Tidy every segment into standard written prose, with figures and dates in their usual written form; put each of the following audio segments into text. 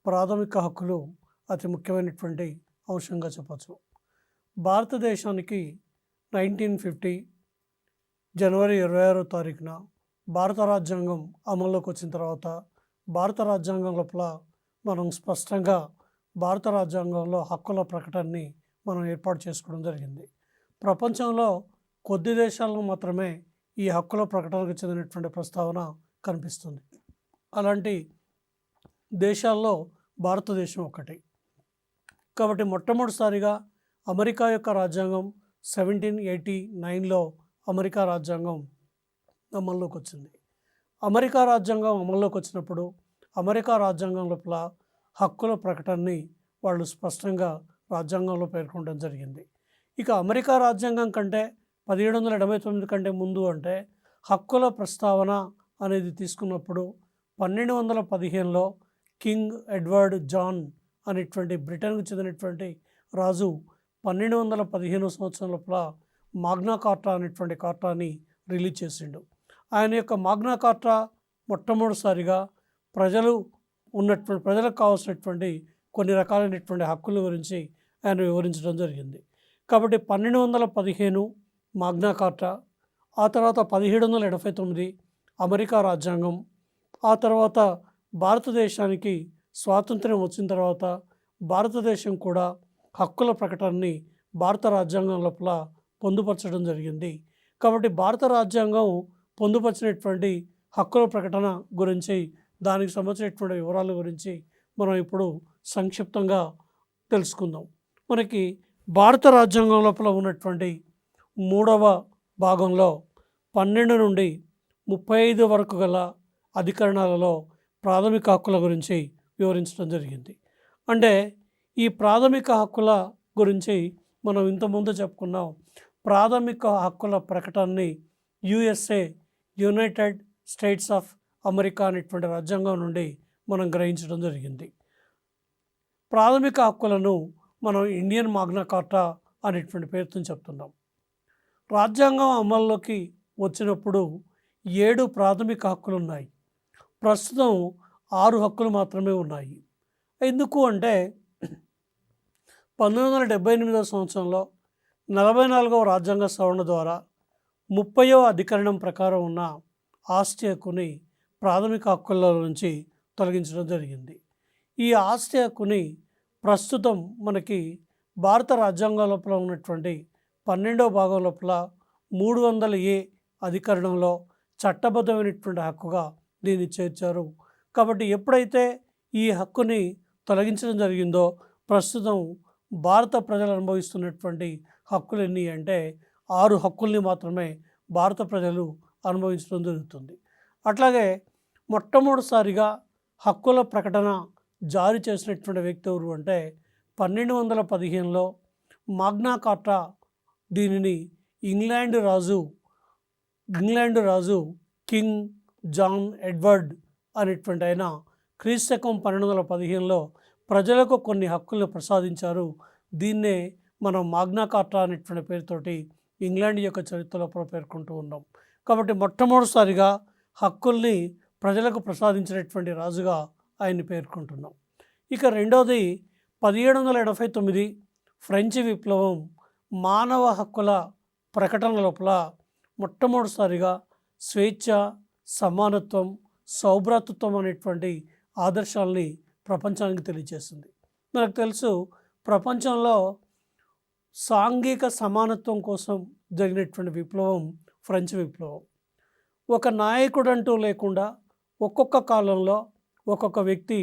ప్రాథమిక హక్కులు అతి ముఖ్యమైనటువంటి అంశంగా చెప్పచ్చు. భారతదేశానికి 1950 జనవరి 26వ తారీఖున భారత రాజ్యాంగం అమల్లోకి వచ్చిన తర్వాత భారత రాజ్యాంగం లోపల మనం స్పష్టంగా భారత రాజ్యాంగంలో హక్కుల ప్రకటనని మనం ఏర్పాటు చేసుకోవడం జరిగింది. ప్రపంచంలో కొద్ది దేశాలను మాత్రమే ఈ హక్కుల ప్రకటనకు చెందినటువంటి ప్రస్తావన కనిపిస్తుంది. అలాంటి దేశాల్లో భారతదేశం ఒకటి. కాబట్టి మొట్టమొదటిసారిగా అమెరికా యొక్క రాజ్యాంగం 1789లో అమెరికా రాజ్యాంగం అమల్లోకి వచ్చింది. అమెరికా రాజ్యాంగం అమల్లోకి వచ్చినప్పుడు అమెరికా రాజ్యాంగం లోపల హక్కుల ప్రకటనని వాళ్ళు స్పష్టంగా రాజ్యాంగంలో పేర్కొనడం జరిగింది. ఇక అమెరికా రాజ్యాంగం కంటే 1789 కంటే ముందు అంటే హక్కుల ప్రస్తావన అనేది తీసుకున్నప్పుడు 1215లో కింగ్ ఎడ్వర్డ్ జాన్ అనేటువంటి బ్రిటన్కు చెందినటువంటి రాజు 1215 సంవత్సరం లోపల మాగ్నా కార్టా అనేటువంటి కార్టాని రిలీజ్ చేసిండు. ఆయన యొక్క మాగ్నా కార్టా మొట్టమొదటిసారిగా ప్రజలకు కావాల్సినటువంటి కొన్ని రకాలైనటువంటి హక్కుల గురించి ఆయన వివరించడం జరిగింది. కాబట్టి 1215 మాగ్నా కార్టా, ఆ తర్వాత 1789 అమెరికా రాజ్యాంగం, ఆ తర్వాత భారతదేశానికి స్వాతంత్ర్యం వచ్చిన తర్వాత భారతదేశం కూడా హక్కుల ప్రకటనని భారత రాజ్యాంగం లోపల పొందుపరచడం జరిగింది. కాబట్టి భారత రాజ్యాంగం పొందుపరిచినటువంటి హక్కుల ప్రకటన గురించి, దానికి సంబంధించినటువంటి వివరాల గురించి మనం ఇప్పుడు సంక్షిప్తంగా తెలుసుకుందాం. మనకి భారత రాజ్యాంగం లోపల ఉన్నటువంటి 3వ భాగంలో 12 నుండి 35 వరకు గల అధికరణాలలో ప్రాథమిక హక్కుల గురించి వివరించడం జరిగింది. అంటే ఈ ప్రాథమిక హక్కుల గురించి మనం ఇంతకుముందు చెప్పుకున్నాం. ప్రాథమిక హక్కుల ప్రకటనని యునైటెడ్ స్టేట్స్ ఆఫ్ అమెరికా అనేటువంటి రాజ్యాంగం నుండి మనం గ్రహించడం జరిగింది. ప్రాథమిక హక్కులను మనం ఇండియన్ మాగ్నా కార్టా అనేటువంటి పేరుతో చెప్తున్నాం. రాజ్యాంగం అమల్లోకి వచ్చినప్పుడు 7 ప్రాథమిక హక్కులు ఉన్నాయి. ప్రస్తుతం 6 హక్కులు మాత్రమే ఉన్నాయి. ఎందుకు అంటే 1978వ సంవత్సరంలో 44వ రాజ్యాంగ సవరణ ద్వారా 30వ అధికరణం ప్రకారం ఉన్న ఆస్తి హక్కుని ప్రాథమిక హక్కుల నుంచి తొలగించడం జరిగింది. ఈ ఆస్తి హక్కుని ప్రస్తుతం మనకి భారత రాజ్యాంగం లోపల ఉన్నటువంటి 12వ భాగం లోపల 300A అధికరణంలో చట్టబద్ధమైనటువంటి హక్కుగా దీన్ని చేర్చారు. కాబట్టి ఎప్పుడైతే ఈ హక్కుని తొలగించడం జరిగిందో ప్రస్తుతం భారత ప్రజలు అనుభవిస్తున్నటువంటి హక్కులు ఎన్ని అంటే 6 హక్కుల్ని మాత్రమే భారత ప్రజలు అనుభవించడం జరుగుతుంది. అట్లాగే మొట్టమొదటిసారిగా హక్కుల ప్రకటన జారీ చేసినటువంటి వ్యక్తి ఎవరు అంటే 1215లో మాగ్నా కార్టా దీనిని ఇంగ్లాండ్ రాజు కింగ్ జాన్ ఎడ్వర్డ్ అనేటువంటి ఆయన క్రీస్తకం 1215లో ప్రజలకు కొన్ని హక్కులను ప్రసాదించారు. దీన్నే మనం మాగ్నా కార్టా అనేటువంటి పేరుతోటి ఇంగ్లాండ్ యొక్క చరిత్రలో పేర్కొంటూ ఉన్నాం. కాబట్టి మొట్టమొదటిసారిగా హక్కుల్ని ప్రజలకు ప్రసాదించినటువంటి రాజుగా ఆయన్ని పేర్కొంటున్నాం. ఇక రెండవది 1789 ఫ్రెంచ్ విప్లవం మానవ హక్కుల ప్రకటన లోపల మొట్టమొదటిసారిగా స్వేచ్ఛ, సమానత్వం, సౌభ్రాతృత్వం అనేటువంటి ఆదర్శాలని ప్రపంచానికి తెలియజేస్తుంది. మనకు తెలుసు ప్రపంచంలో సాంఘిక సమానత్వం కోసం జరిగినటువంటి విప్లవం ఫ్రెంచ్ విప్లవం. ఒక నాయకుడు అంటూ లేకుండా ఒక్కొక్క కాలంలో ఒక్కొక్క వ్యక్తి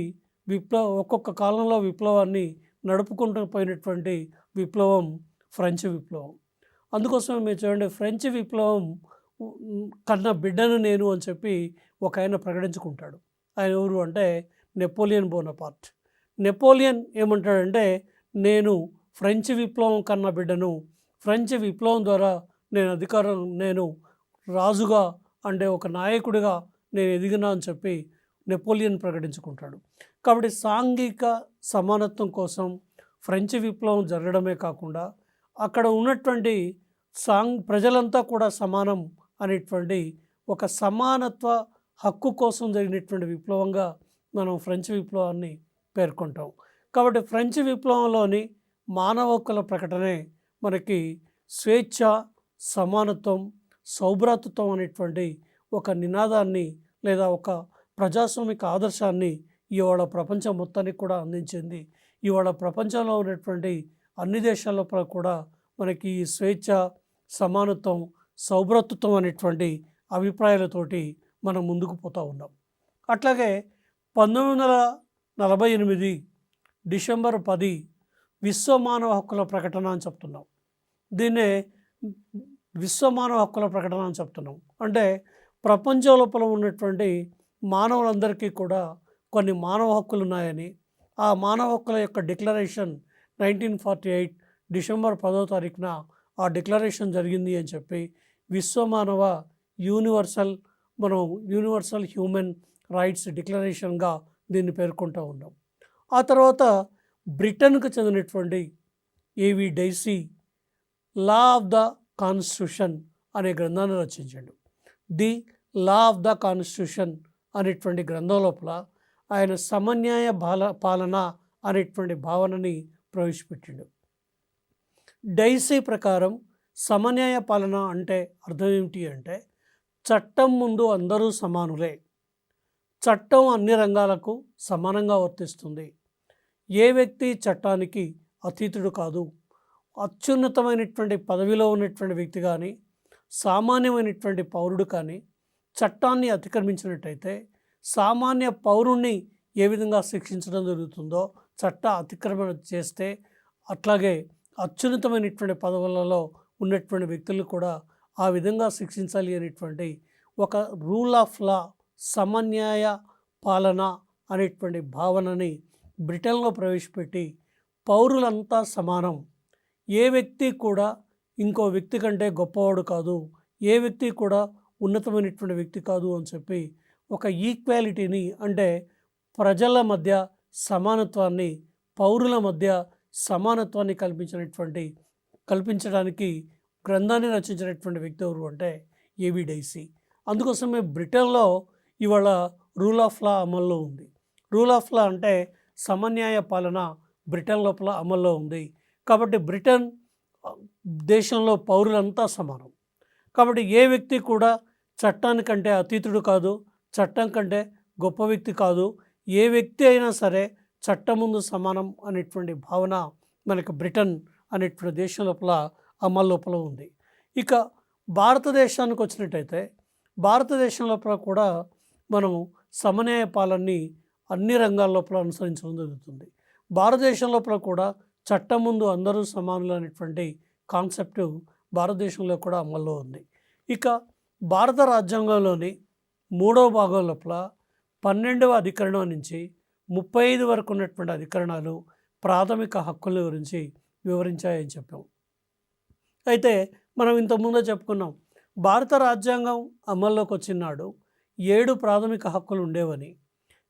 ఒక్కొక్క కాలంలో విప్లవాన్ని నడుపుకుంటూ పోయినటువంటి విప్లవం ఫ్రెంచ్ విప్లవం. అందుకోసం మీరు చూడండి, ఫ్రెంచ్ విప్లవం కన్నా బిడ్డను నేను అని చెప్పి ఒక ఆయన ప్రకటించుకుంటాడు. ఆయన ఎవరు అంటే నెపోలియన్ బోనపార్ట్. నెపోలియన్ ఏమంటాడంటే, నేను ఫ్రెంచ్ విప్లవం కన్నా బిడ్డను, ఫ్రెంచ్ విప్లవం ద్వారా నేను రాజుగా అంటే ఒక నాయకుడిగా నేను ఎదిగినా అని చెప్పి నెపోలియన్ ప్రకటించుకుంటాడు. కాబట్టి సాంఘిక సమానత్వం కోసం ఫ్రెంచ్ విప్లవం జరగడమే కాకుండా అక్కడ ఉన్నటువంటి ప్రజలంతా కూడా సమానం అనేటువంటి ఒక సమానత్వ హక్కు కోసం జరిగినటువంటి విప్లవంగా మనం ఫ్రెంచ్ విప్లవాన్ని పేర్కొంటాం. కాబట్టి ఫ్రెంచ్ విప్లవంలోని మానవ హక్కుల ప్రకటనే మనకి స్వేచ్ఛ, సమానత్వం, సౌభ్రాతృత్వం అనేటువంటి ఒక నినాదాన్ని లేదా ఒక ప్రజాస్వామిక ఆదర్శాన్ని ఇవాళ ప్రపంచం మొత్తానికి కూడా అందించింది. ఇవాళ ప్రపంచంలో ఉన్నటువంటి అన్ని దేశాల లోపల కూడా మనకి ఈ స్వేచ్ఛ, సమానత్వం, సౌభ్రాతృత్వం అనేటువంటి అభిప్రాయాలతోటి మనం ముందుకు పోతూ ఉన్నాం. అట్లాగే 1948 డిసెంబర్ 10 విశ్వ మానవ హక్కుల ప్రకటన అని చెప్తున్నాం. దీన్నే విశ్వ మానవ హక్కుల ప్రకటన అని చెప్తున్నాం. అంటే ప్రపంచం లోపల ఉన్నటువంటి మానవులందరికీ కూడా కొన్ని మానవ హక్కులు ఉన్నాయని, ఆ మానవ హక్కుల యొక్క డిక్లరేషన్ 1948 డిసెంబర్ 10వ తారీఖున ఆ డిక్లరేషన్ జరిగింది అని చెప్పి విశ్వమానవ యూనివర్సల్ హ్యూమన్ రైట్స్ డిక్లరేషన్గా దీన్ని పేర్కొంటూ ఉన్నాం. ఆ తర్వాత బ్రిటన్కు చెందినటువంటి AV Dicey law of the constitution అనే గ్రంథాన్ని రచించాడు. The law of the constitution అనేటువంటి గ్రంథం లోపల ఆయన సమన్యాయ పాలన అనేటువంటి భావనని ప్రవేశపెట్టాడు. డైసీ ప్రకారం సమన్యాయ పాలన అంటే అర్థం ఏమిటి అంటే, చట్టం ముందు అందరూ సమానులే, చట్టం అన్ని రంగాలకు సమానంగా వర్తిస్తుంది, ఏ వ్యక్తి చట్టానికి అతీతుడు కాదు, అత్యున్నతమైనటువంటి పదవిలో ఉన్నటువంటి వ్యక్తి కానీ సామాన్యమైనటువంటి పౌరుడు కానీ చట్టాన్ని అతిక్రమించినట్టయితే సామాన్య పౌరుణ్ణి ఏ విధంగా శిక్షించడం జరుగుతుందో చట్ట అతిక్రమణ చేస్తే అట్లాగే అత్యున్నతమైనటువంటి పదవులలో ఉన్నటువంటి వ్యక్తులు కూడా ఆ విధంగా శిక్షించాలి అనేటువంటి ఒక రూల్ ఆఫ్ లా, సమన్యాయ పాలన అనేటువంటి భావనని బ్రిటన్లో ప్రవేశపెట్టి పౌరులంతా సమానం, ఏ వ్యక్తి కూడా ఇంకో వ్యక్తి కంటే గొప్పవాడు కాదు, ఏ వ్యక్తి కూడా ఉన్నతమైనటువంటి వ్యక్తి కాదు అని చెప్పి ఒక ఈక్వాలిటీని, అంటే ప్రజల మధ్య సమానత్వాన్ని, పౌరుల మధ్య సమానత్వాన్ని కల్పించడానికి గ్రంథాన్ని రచించినటువంటి వ్యక్తి ఎవరు అంటే ఏవి డైసీ. అందుకోసమే బ్రిటన్లో ఇవాళ రూల్ ఆఫ్ లా అమల్లో ఉంది. రూల్ ఆఫ్ లా అంటే సమన్యాయ పాలన బ్రిటన్ లోపల అమల్లో ఉంది. కాబట్టి బ్రిటన్ దేశంలో పౌరులంతా సమానం. కాబట్టి ఏ వ్యక్తి కూడా చట్టానికంటే అతీతుడు కాదు, చట్టం కంటే గొప్ప వ్యక్తి కాదు, ఏ వ్యక్తి అయినా సరే చట్టం ముందు సమానం అనేటువంటి భావన మనకు బ్రిటన్ అనేటువంటి దేశం లోపల అమలు లోపల ఉంది. ఇక భారతదేశానికి వచ్చినట్టయితే భారతదేశం లోపల కూడా మనము సమన్యాయ పాలనని అన్ని రంగాల లోపల అనుసరించడం జరుగుతుంది. భారతదేశం లోపల కూడా చట్టం ముందు అందరూ సమానులు అనేటువంటి కాన్సెప్టు భారతదేశంలో కూడా అమల్లో ఉంది. ఇక భారత రాజ్యాంగంలోని 3వ భాగం లోపల 12వ అధికరణం నుంచి 35 వరకు ఉన్నటువంటి అధికరణాలు ప్రాథమిక హక్కుల గురించి వివరించాయని చెప్పాం. అయితే మనం ఇంతకుముందే చెప్పుకున్నాం, భారత రాజ్యాంగం అమల్లోకి వచ్చినాడు 7 ప్రాథమిక హక్కులు ఉండేవని.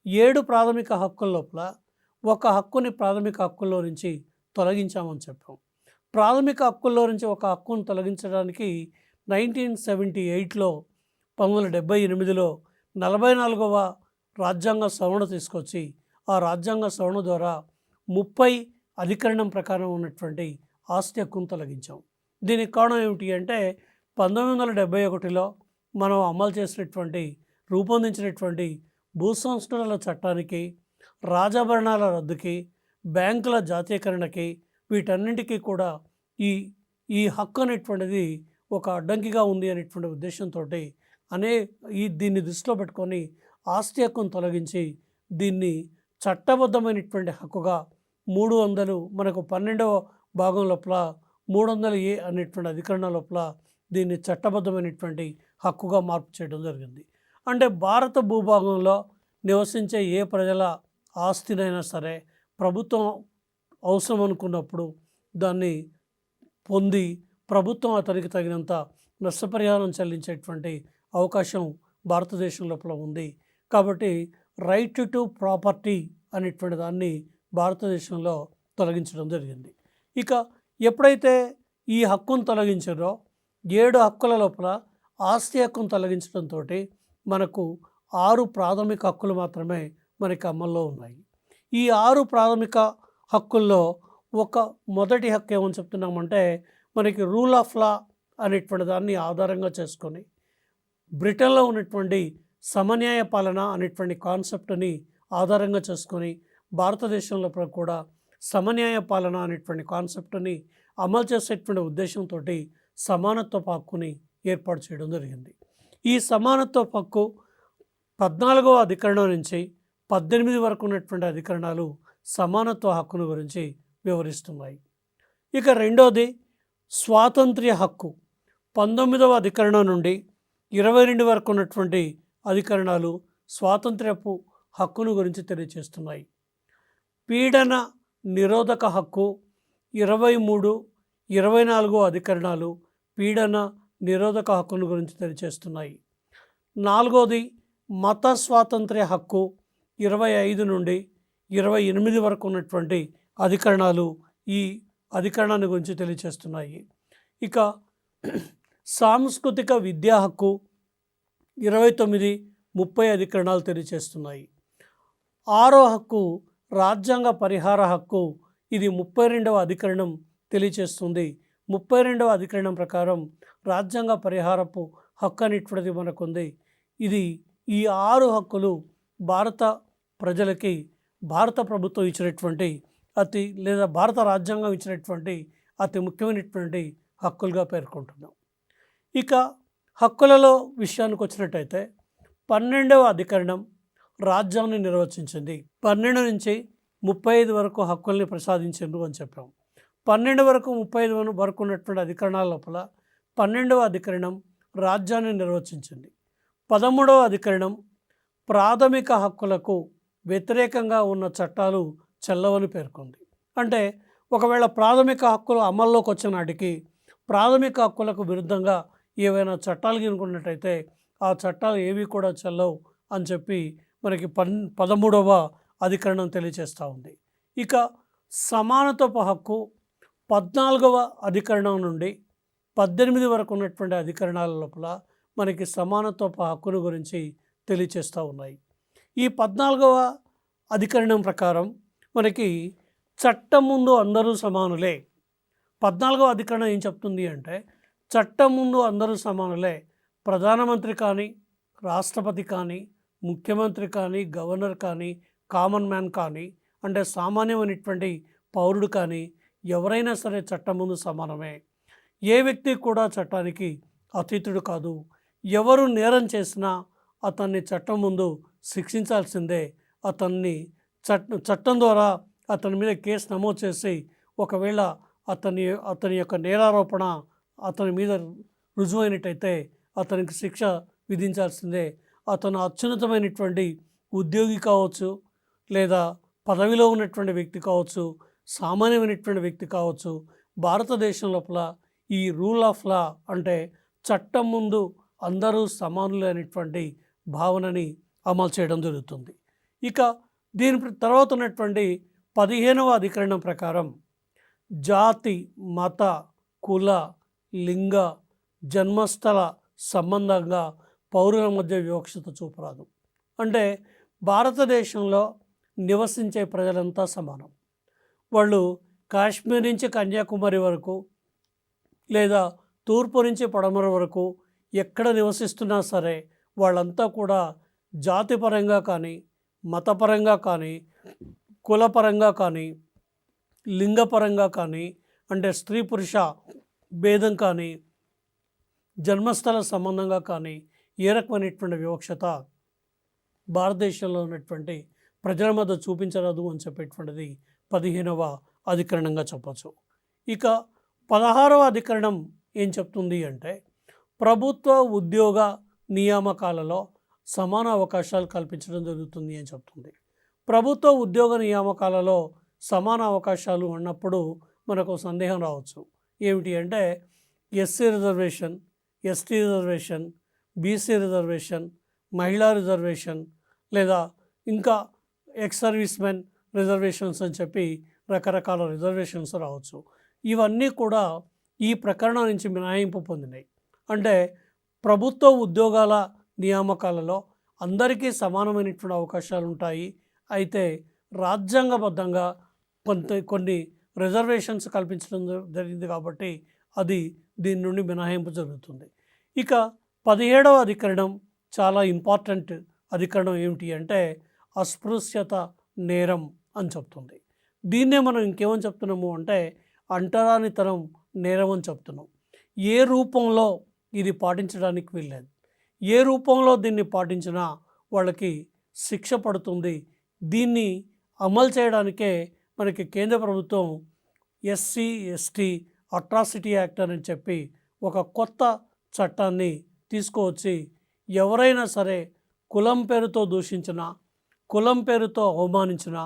7 ప్రాథమిక హక్కుల లోపల ఒక హక్కుని ప్రాథమిక హక్కుల్లో నుంచి తొలగించామని చెప్పాం. ప్రాథమిక హక్కుల్లో నుంచి ఒక హక్కును తొలగించడానికి 1978లో 1978లో 44వ రాజ్యాంగ సవరణ తీసుకొచ్చి ఆ రాజ్యాంగ సవరణ ద్వారా 30 అధికరణం ప్రకారం ఉన్నటువంటి ఆస్తి హక్కును తొలగించాం. దీనికి కారణం ఏమిటి అంటే 1971లో మనం అమలు చేసినటువంటి రూపొందించినటువంటి భూ సంస్కరణల చట్టానికి, రాజభరణాల రద్దుకి, బ్యాంకుల జాతీయకరణకి, వీటన్నింటికీ కూడా ఈ హక్కు అనేటువంటిది ఒక అడ్డంకిగా ఉంది అనేటువంటి ఉద్దేశంతో దీన్ని దృష్టిలో పెట్టుకొని ఆస్తి హక్కును తొలగించి దీన్ని చట్టబద్ధమైనటువంటి హక్కుగా 300 మనకు 12వ భాగం లోపల 300A అనేటువంటి అధికరణ లోపల దీన్ని చట్టబద్ధమైనటువంటి హక్కుగా మార్పు చేయడం జరిగింది. అంటే భారత భూభాగంలో నివసించే ఏ ప్రజల ఆస్తినైనా సరే ప్రభుత్వం అవసరం అనుకున్నప్పుడు దాన్ని పొంది ప్రభుత్వం అతనికి తగినంత నష్టపరిహారం చెల్లించేటువంటి అవకాశం భారతదేశం లోపల ఉంది. కాబట్టి రైట్ టు ప్రాపర్టీ అనేటువంటి దాన్ని భారతదేశంలో తొలగించడం జరిగింది. ఇక ఎప్పుడైతే ఈ హక్కును తొలగించారో 7 హక్కుల లోపల ఆస్తి హక్కును తొలగించడంతో మనకు 6 ప్రాథమిక హక్కులు మాత్రమే మనకి అమల్లో ఉన్నాయి. ఈ 6 ప్రాథమిక హక్కుల్లో ఒక మొదటి హక్కు ఏమని చెప్తున్నామంటే, మనకి రూల్ ఆఫ్ లా అనేటువంటి దాన్ని ఆధారంగా చేసుకొని బ్రిటన్లో ఉన్నటువంటి సమన్యాయ పాలన అనేటువంటి కాన్సెప్ట్ని ఆధారంగా చేసుకొని భారతదేశంలో కూడా సమన్యాయ పాలన అనేటువంటి కాన్సెప్ట్ని అమలు చేసేటువంటి ఉద్దేశంతో సమానత్వ హక్కుని ఏర్పాటు చేయడం జరిగింది. ఈ సమానత్వ హక్కు 14వ అధికరణం నుంచి 18 వరకు ఉన్నటువంటి అధికరణాలు సమానత్వ హక్కును గురించి వివరిస్తున్నాయి. ఇక రెండోది స్వాతంత్ర్య హక్కు. 19వ అధికరణం నుండి 22 వరకు ఉన్నటువంటి అధికరణాలు స్వాతంత్ర్యపు హక్కును గురించి తెలియజేస్తున్నాయి. పీడన నిరోధక హక్కు 23, 24 అధికరణాలు పీడన నిరోధక హక్కును గురించి తెలియజేస్తున్నాయి. నాలుగోది మత స్వాతంత్ర్య హక్కు 25 నుండి 28 వరకు ఉన్నటువంటి అధికరణాలు ఈ అధికరణాన్ని గురించి తెలియజేస్తున్నాయి. ఇక సాంస్కృతిక విద్యా హక్కు 29, 30 అధికరణాలు తెలియజేస్తున్నాయి. ఆరో హక్కు రాజ్యాంగ పరిహార హక్కు, ఇది 32వ అధికరణం తెలియజేస్తుంది. 32వ అధికరణం ప్రకారం రాజ్యాంగ పరిహారపు హక్కు అనేటువంటిది మనకుంది. ఇది ఈ 6 హక్కులు భారత ప్రజలకి భారత ప్రభుత్వం ఇచ్చినటువంటి భారత రాజ్యాంగం ఇచ్చినటువంటి అతి ముఖ్యమైనటువంటి హక్కులుగా పేర్కొంటున్నాం. ఇక హక్కులలో విషయానికి వచ్చినట్టయితే 12వ అధికరణం రాజ్యాన్ని నిర్వచించింది. 12 నుంచి 35 వరకు హక్కుల్ని ప్రసాదించారు అని చెప్పాం. 12 వరకు 35 వరకు ఉన్నటువంటి అధికరణాల లోపల 12వ అధికరణం రాజ్యాన్ని నిర్వచించింది. 13వ అధికరణం ప్రాథమిక హక్కులకు వ్యతిరేకంగా ఉన్న చట్టాలు చెల్లవని పేర్కొంది. అంటే ఒకవేళ ప్రాథమిక హక్కులు అమల్లోకి వచ్చిన నాటికి ప్రాథమిక హక్కులకు విరుద్ధంగా ఏవైనా చట్టాలు గినుకున్నట్టయితే ఆ చట్టాలు ఏవి కూడా చెల్లవు అని చెప్పి మనకి 13వ అధికరణం తెలియజేస్తూ ఉంది. ఇక సమానత్వపు హక్కు 14వ అధికరణం నుండి 18 వరకు ఉన్నటువంటి అధికరణాల లోపల మనకి సమానత్వపు హక్కును గురించి తెలియజేస్తూ ఉన్నాయి. ఈ 14వ అధికరణం ప్రకారం మనకి చట్టం ముందు అందరూ సమానులే. 14వ అధికరణం ఏం చెప్తుంది అంటే, చట్టం ముందు అందరూ సమానులే. ప్రధానమంత్రి కానీ, రాష్ట్రపతి కానీ, ముఖ్యమంత్రి కానీ, గవర్నర్ కానీ, కామన్ మ్యాన్ కానీ, అంటే సామాన్యమైనటువంటి పౌరుడు కానీ ఎవరైనా సరే చట్టం ముందు సమానమే. ఏ వ్యక్తి కూడా చట్టానికి అతీతుడు కాదు. ఎవరు నేరం చేసినా అతన్ని చట్టం ముందు శిక్షించాల్సిందే. అతన్ని చట్టం ద్వారా అతని మీద కేసు నమోదు చేసి ఒకవేళ అతని యొక్క నేరారోపణ అతని మీద రుజువైనట్టయితే అతనికి శిక్ష విధించాల్సిందే. అతను అత్యున్నతమైనటువంటి ఉద్యోగి కావచ్చు, లేదా పదవిలో ఉన్నటువంటి వ్యక్తి కావచ్చు, సామాన్యమైనటువంటి వ్యక్తి కావచ్చు. భారతదేశం లోపల ఈ రూల్ ఆఫ్ లా అంటే చట్టం ముందు అందరూ సమానులు అనేటువంటి భావనని అమలు చేయడం జరుగుతుంది. ఇక దీని తర్వాత ఉన్నటువంటి 15వ అధికరణం ప్రకారం జాతి, మత, కుల, లింగ, జన్మస్థల సంబంధంగా పౌరుల మధ్య వివక్షత చూపరాదు. అంటే భారతదేశంలో నివసించే ప్రజలంతా సమానం. వాళ్ళు కాశ్మీర్ నుంచి కన్యాకుమారి వరకు, లేదా తూర్పు నుంచి పడమర వరకు ఎక్కడ నివసిస్తున్నా సరే వాళ్ళంతా కూడా జాతిపరంగా కానీ, మతపరంగా కానీ, కులపరంగా కానీ, లింగపరంగా కానీ, అంటే స్త్రీ పురుష భేదం కానీ, జన్మస్థల సంబంధంగా కానీ ఏ రకమైనటువంటి వివక్షత భారతదేశంలో ఉన్నటువంటి ప్రజల మధ్య చూపించరాదు అని చెప్పేటువంటిది 15వ అధికరణంగా చెప్పచ్చు. ఇక 16వ అధికరణం ఏం చెప్తుంది అంటే, ప్రభుత్వ ఉద్యోగ నియామకాలలో సమాన అవకాశాలు కల్పించడం జరుగుతుంది అని చెప్తుంది. ప్రభుత్వ ఉద్యోగ నియామకాలలో సమాన అవకాశాలు ఉన్నప్పుడు మనకు సందేహం రావచ్చు. ఏమిటి అంటే, SC reservation, ST reservation, BC reservation, మహిళా రిజర్వేషన్, లేదా ఇంకా ఎక్స్ సర్వీస్ మెన్ రిజర్వేషన్స్ అని చెప్పి రకరకాల రిజర్వేషన్స్ రావచ్చు. ఇవన్నీ కూడా ఈ ప్రకరణం నుంచి మినహాయింపు పొందినాయి. అంటే ప్రభుత్వ ఉద్యోగాల నియామకాలలో అందరికీ సమానమైనటువంటి అవకాశాలు ఉంటాయి. అయితే రాజ్యాంగబద్ధంగా కొన్ని రిజర్వేషన్స్ కల్పించడం జరిగింది కాబట్టి అది దీని నుండి మినహాయింపు జరుగుతుంది. ఇక 17వ అధికరణం చాలా ఇంపార్టెంట్ అధికరణం ఏమిటి అంటే అస్పృశ్యత నేరం అని చెప్తుంది. దీన్నే మనం ఇంకేమని చెప్తున్నాము అంటే అంటరానితనం నేరం అని చెప్తున్నాం. ఏ రూపంలో ఇది పాటించడానికి వీల్లేదు. ఏ రూపంలో దీన్ని పాటించినా వాళ్ళకి శిక్ష పడుతుంది. దీన్ని అమలు చేయడానికే మనకి కేంద్ర ప్రభుత్వం ఎస్సీ ఎస్టీ అట్రాసిటీ యాక్ట్ అని చెప్పి ఒక కొత్త చట్టాన్ని తీసుకువచ్చి ఎవరైనా సరే కులం పేరుతో దూషించిన, కులం పేరుతో అవమానించిన,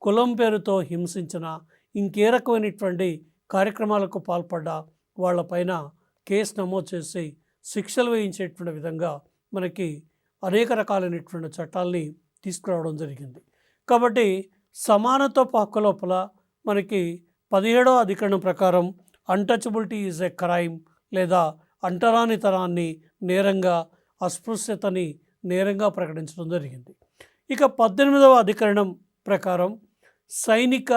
కులం పేరుతో హింసించిన, ఇంకే రకమైనటువంటి కార్యక్రమాలకు పాల్పడ్డా వాళ్ళపైన కేసు నమోదు చేసి శిక్షలు వేయించేటువంటి విధంగా మనకి అనేక రకాలైనటువంటి చట్టాలని తీసుకురావడం జరిగింది. కాబట్టి సమానత్వ హక్కు లోపల మనకి 17వ అధికరణం ప్రకారం అన్టచబిలిటీ ఈజ్ ఎ క్రైమ్ లేదా అంటరానితనాన్ని నేరంగా, అస్పృశ్యతని నేరంగా ప్రకటించడం జరిగింది. ఇక 18వ అధికరణం ప్రకారం సైనిక,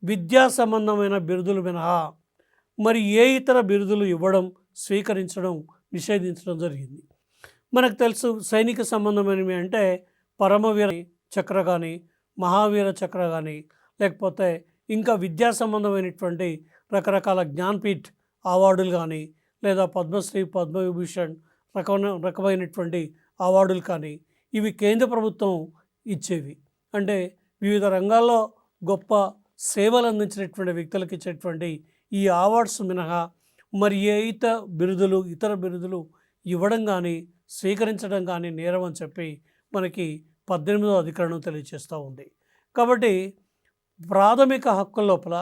విద్యా సంబంధమైన బిరుదులు మినహా మరి ఏ ఇతర బిరుదులు ఇవ్వడం, స్వీకరించడం నిషేధించడం జరిగింది. మనకు తెలుసు సైనిక సంబంధమైనవి అంటే పరమవీర చక్ర కానీ, మహావీర చక్ర కానీ, లేకపోతే ఇంకా విద్యా సంబంధమైనటువంటి రకరకాల జ్ఞాన్పీఠ్ అవార్డులు కానీ, లేదా పద్మశ్రీ, పద్మవిభూషణ్ రకమైనటువంటి అవార్డులు కానీ ఇవి కేంద్ర ప్రభుత్వం ఇచ్చేవి. అంటే వివిధ రంగాల్లో గొప్ప సేవలు అందించినటువంటి వ్యక్తులకు ఇచ్చేటువంటి ఈ అవార్డ్స్ మినహా మరి ఏ ఇతర బిరుదులు ఇవ్వడం కానీ, స్వీకరించడం కానీ నేరం అని చెప్పి మనకి 18వ అధికరణం తెలియజేస్తూ ఉంది. కాబట్టి ప్రాథమిక హక్కుల లోపల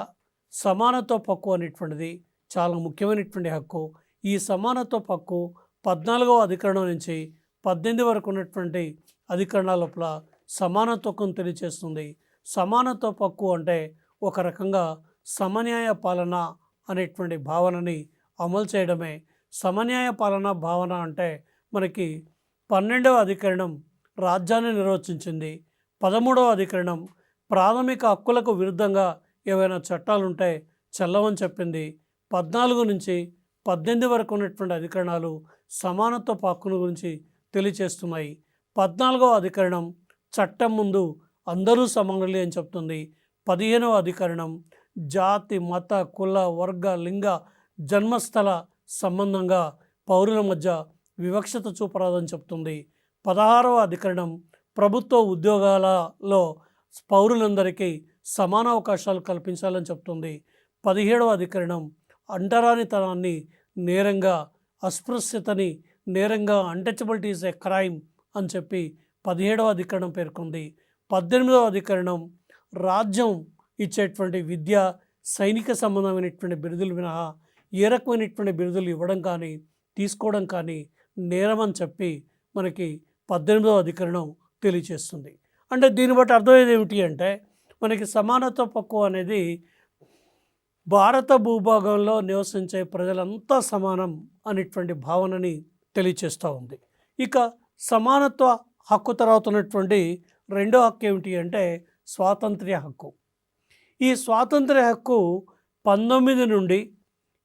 సమానత్వ హక్కు అనేటువంటిది చాలా ముఖ్యమైనటువంటి హక్కు. ఈ సమానత్వ హక్కు 14వ అధికరణం నుంచి 18 వరకు ఉన్నటువంటి అధికరణాల లోపల సమానత్వం తెలియజేస్తుంది. సమానత్వ హక్కు అంటే ఒక రకంగా సమన్యాయ పాలన అనేటువంటి భావనని అమలు చేయడమే. సమన్యాయ పాలన భావన అంటే మనకి 12వ అధికరణం రాజ్యాన్ని నిర్వచించింది. 13వ అధికరణం ప్రాథమిక హక్కులకు విరుద్ధంగా ఏవైనా చట్టాలు ఉంటే చెల్లవని చెప్పింది. 14 నుంచి 18 వరకు ఉన్నటువంటి అధికరణాలు సమానత్వ హక్కుల గురించి తెలియచేస్తున్నాయి. 14వ అధికరణం చట్టం ముందు అందరూ సమానులే అని చెప్తుంది. 15వ అధికరణం జాతి, మత, కుల, వర్గ, లింగ, జన్మస్థల సంబంధంగా పౌరుల మధ్య వివక్షత చూపరాదని చెప్తుంది. 16వ అధికరణం ప్రభుత్వ ఉద్యోగాలలో పౌరులందరికీ సమాన అవకాశాలు కల్పించాలని చెప్తుంది. 17వ అధికరణం అంటరానితనాన్ని నేరంగా, అస్పృశ్యతని నేరంగా, అన్టచబిలిటీ ఈజ్ ఎ క్రైమ్ అని చెప్పి 17వ అధికరణం పేర్కొంది. 18వ అధికరణం రాజ్యం ఇచ్చేటువంటి విద్య, సైనిక సంబంధమైనటువంటి బిరుదులు మినహా ఏ రకమైనటువంటి బిరుదులు ఇవ్వడం కానీ, తీసుకోవడం కానీ నేరం అని చెప్పి మనకి 18వ అధికరణం తెలియచేస్తుంది. అంటే దీన్ని బట్టి అర్థమయ్యేది ఏమిటి అంటే మనకి సమానత్వ హక్కు అనేది భారత భూభాగంలో నివసించే ప్రజలంతా సమానం అనేటువంటి భావనని తెలియచేస్తూ ఉంది. ఇక సమానత్వ హక్కు తర్వాత ఉన్నటువంటి రెండో హక్కు ఏమిటి అంటే స్వాతంత్ర్య హక్కు. ఈ స్వాతంత్ర్య హక్కు 19 నుండి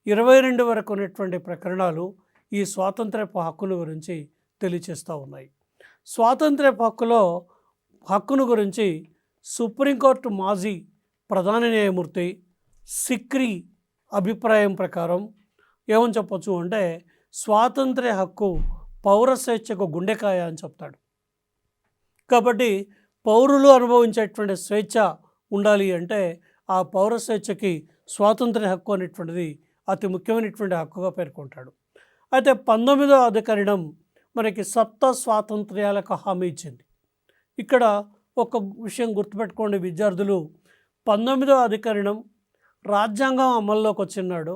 22 వరకు ఉన్నటువంటి ప్రకరణాలు ఈ స్వాతంత్ర్య హక్కును గురించి తెలియచేస్తూ ఉన్నాయి. స్వాతంత్ర్య హక్కును గురించి సుప్రీంకోర్టు మాజీ ప్రధాన న్యాయమూర్తి సిక్రీ అభిప్రాయం ప్రకారం ఏమని చెప్పొచ్చు అంటే స్వాతంత్ర్య హక్కు పౌర స్వేచ్ఛకు గుండెకాయ అని చెప్తాడు. కాబట్టి పౌరులు అనుభవించేటువంటి స్వేచ్ఛ ఉండాలి అంటే ఆ పౌర స్వేచ్ఛకి స్వాతంత్ర్య హక్కు అనేటువంటిది అతి ముఖ్యమైనటువంటి హక్కుగా పేర్కొంటాడు. అయితే 19వ అధికరణం మనకి సప్త స్వాతంత్ర్యాలకు హామీ ఇచ్చింది. ఇక్కడ ఒక విషయం గుర్తుపెట్టుకోండి విద్యార్థులు, 19వ అధికరణం రాజ్యాంగం అమల్లోకి వచ్చినాడు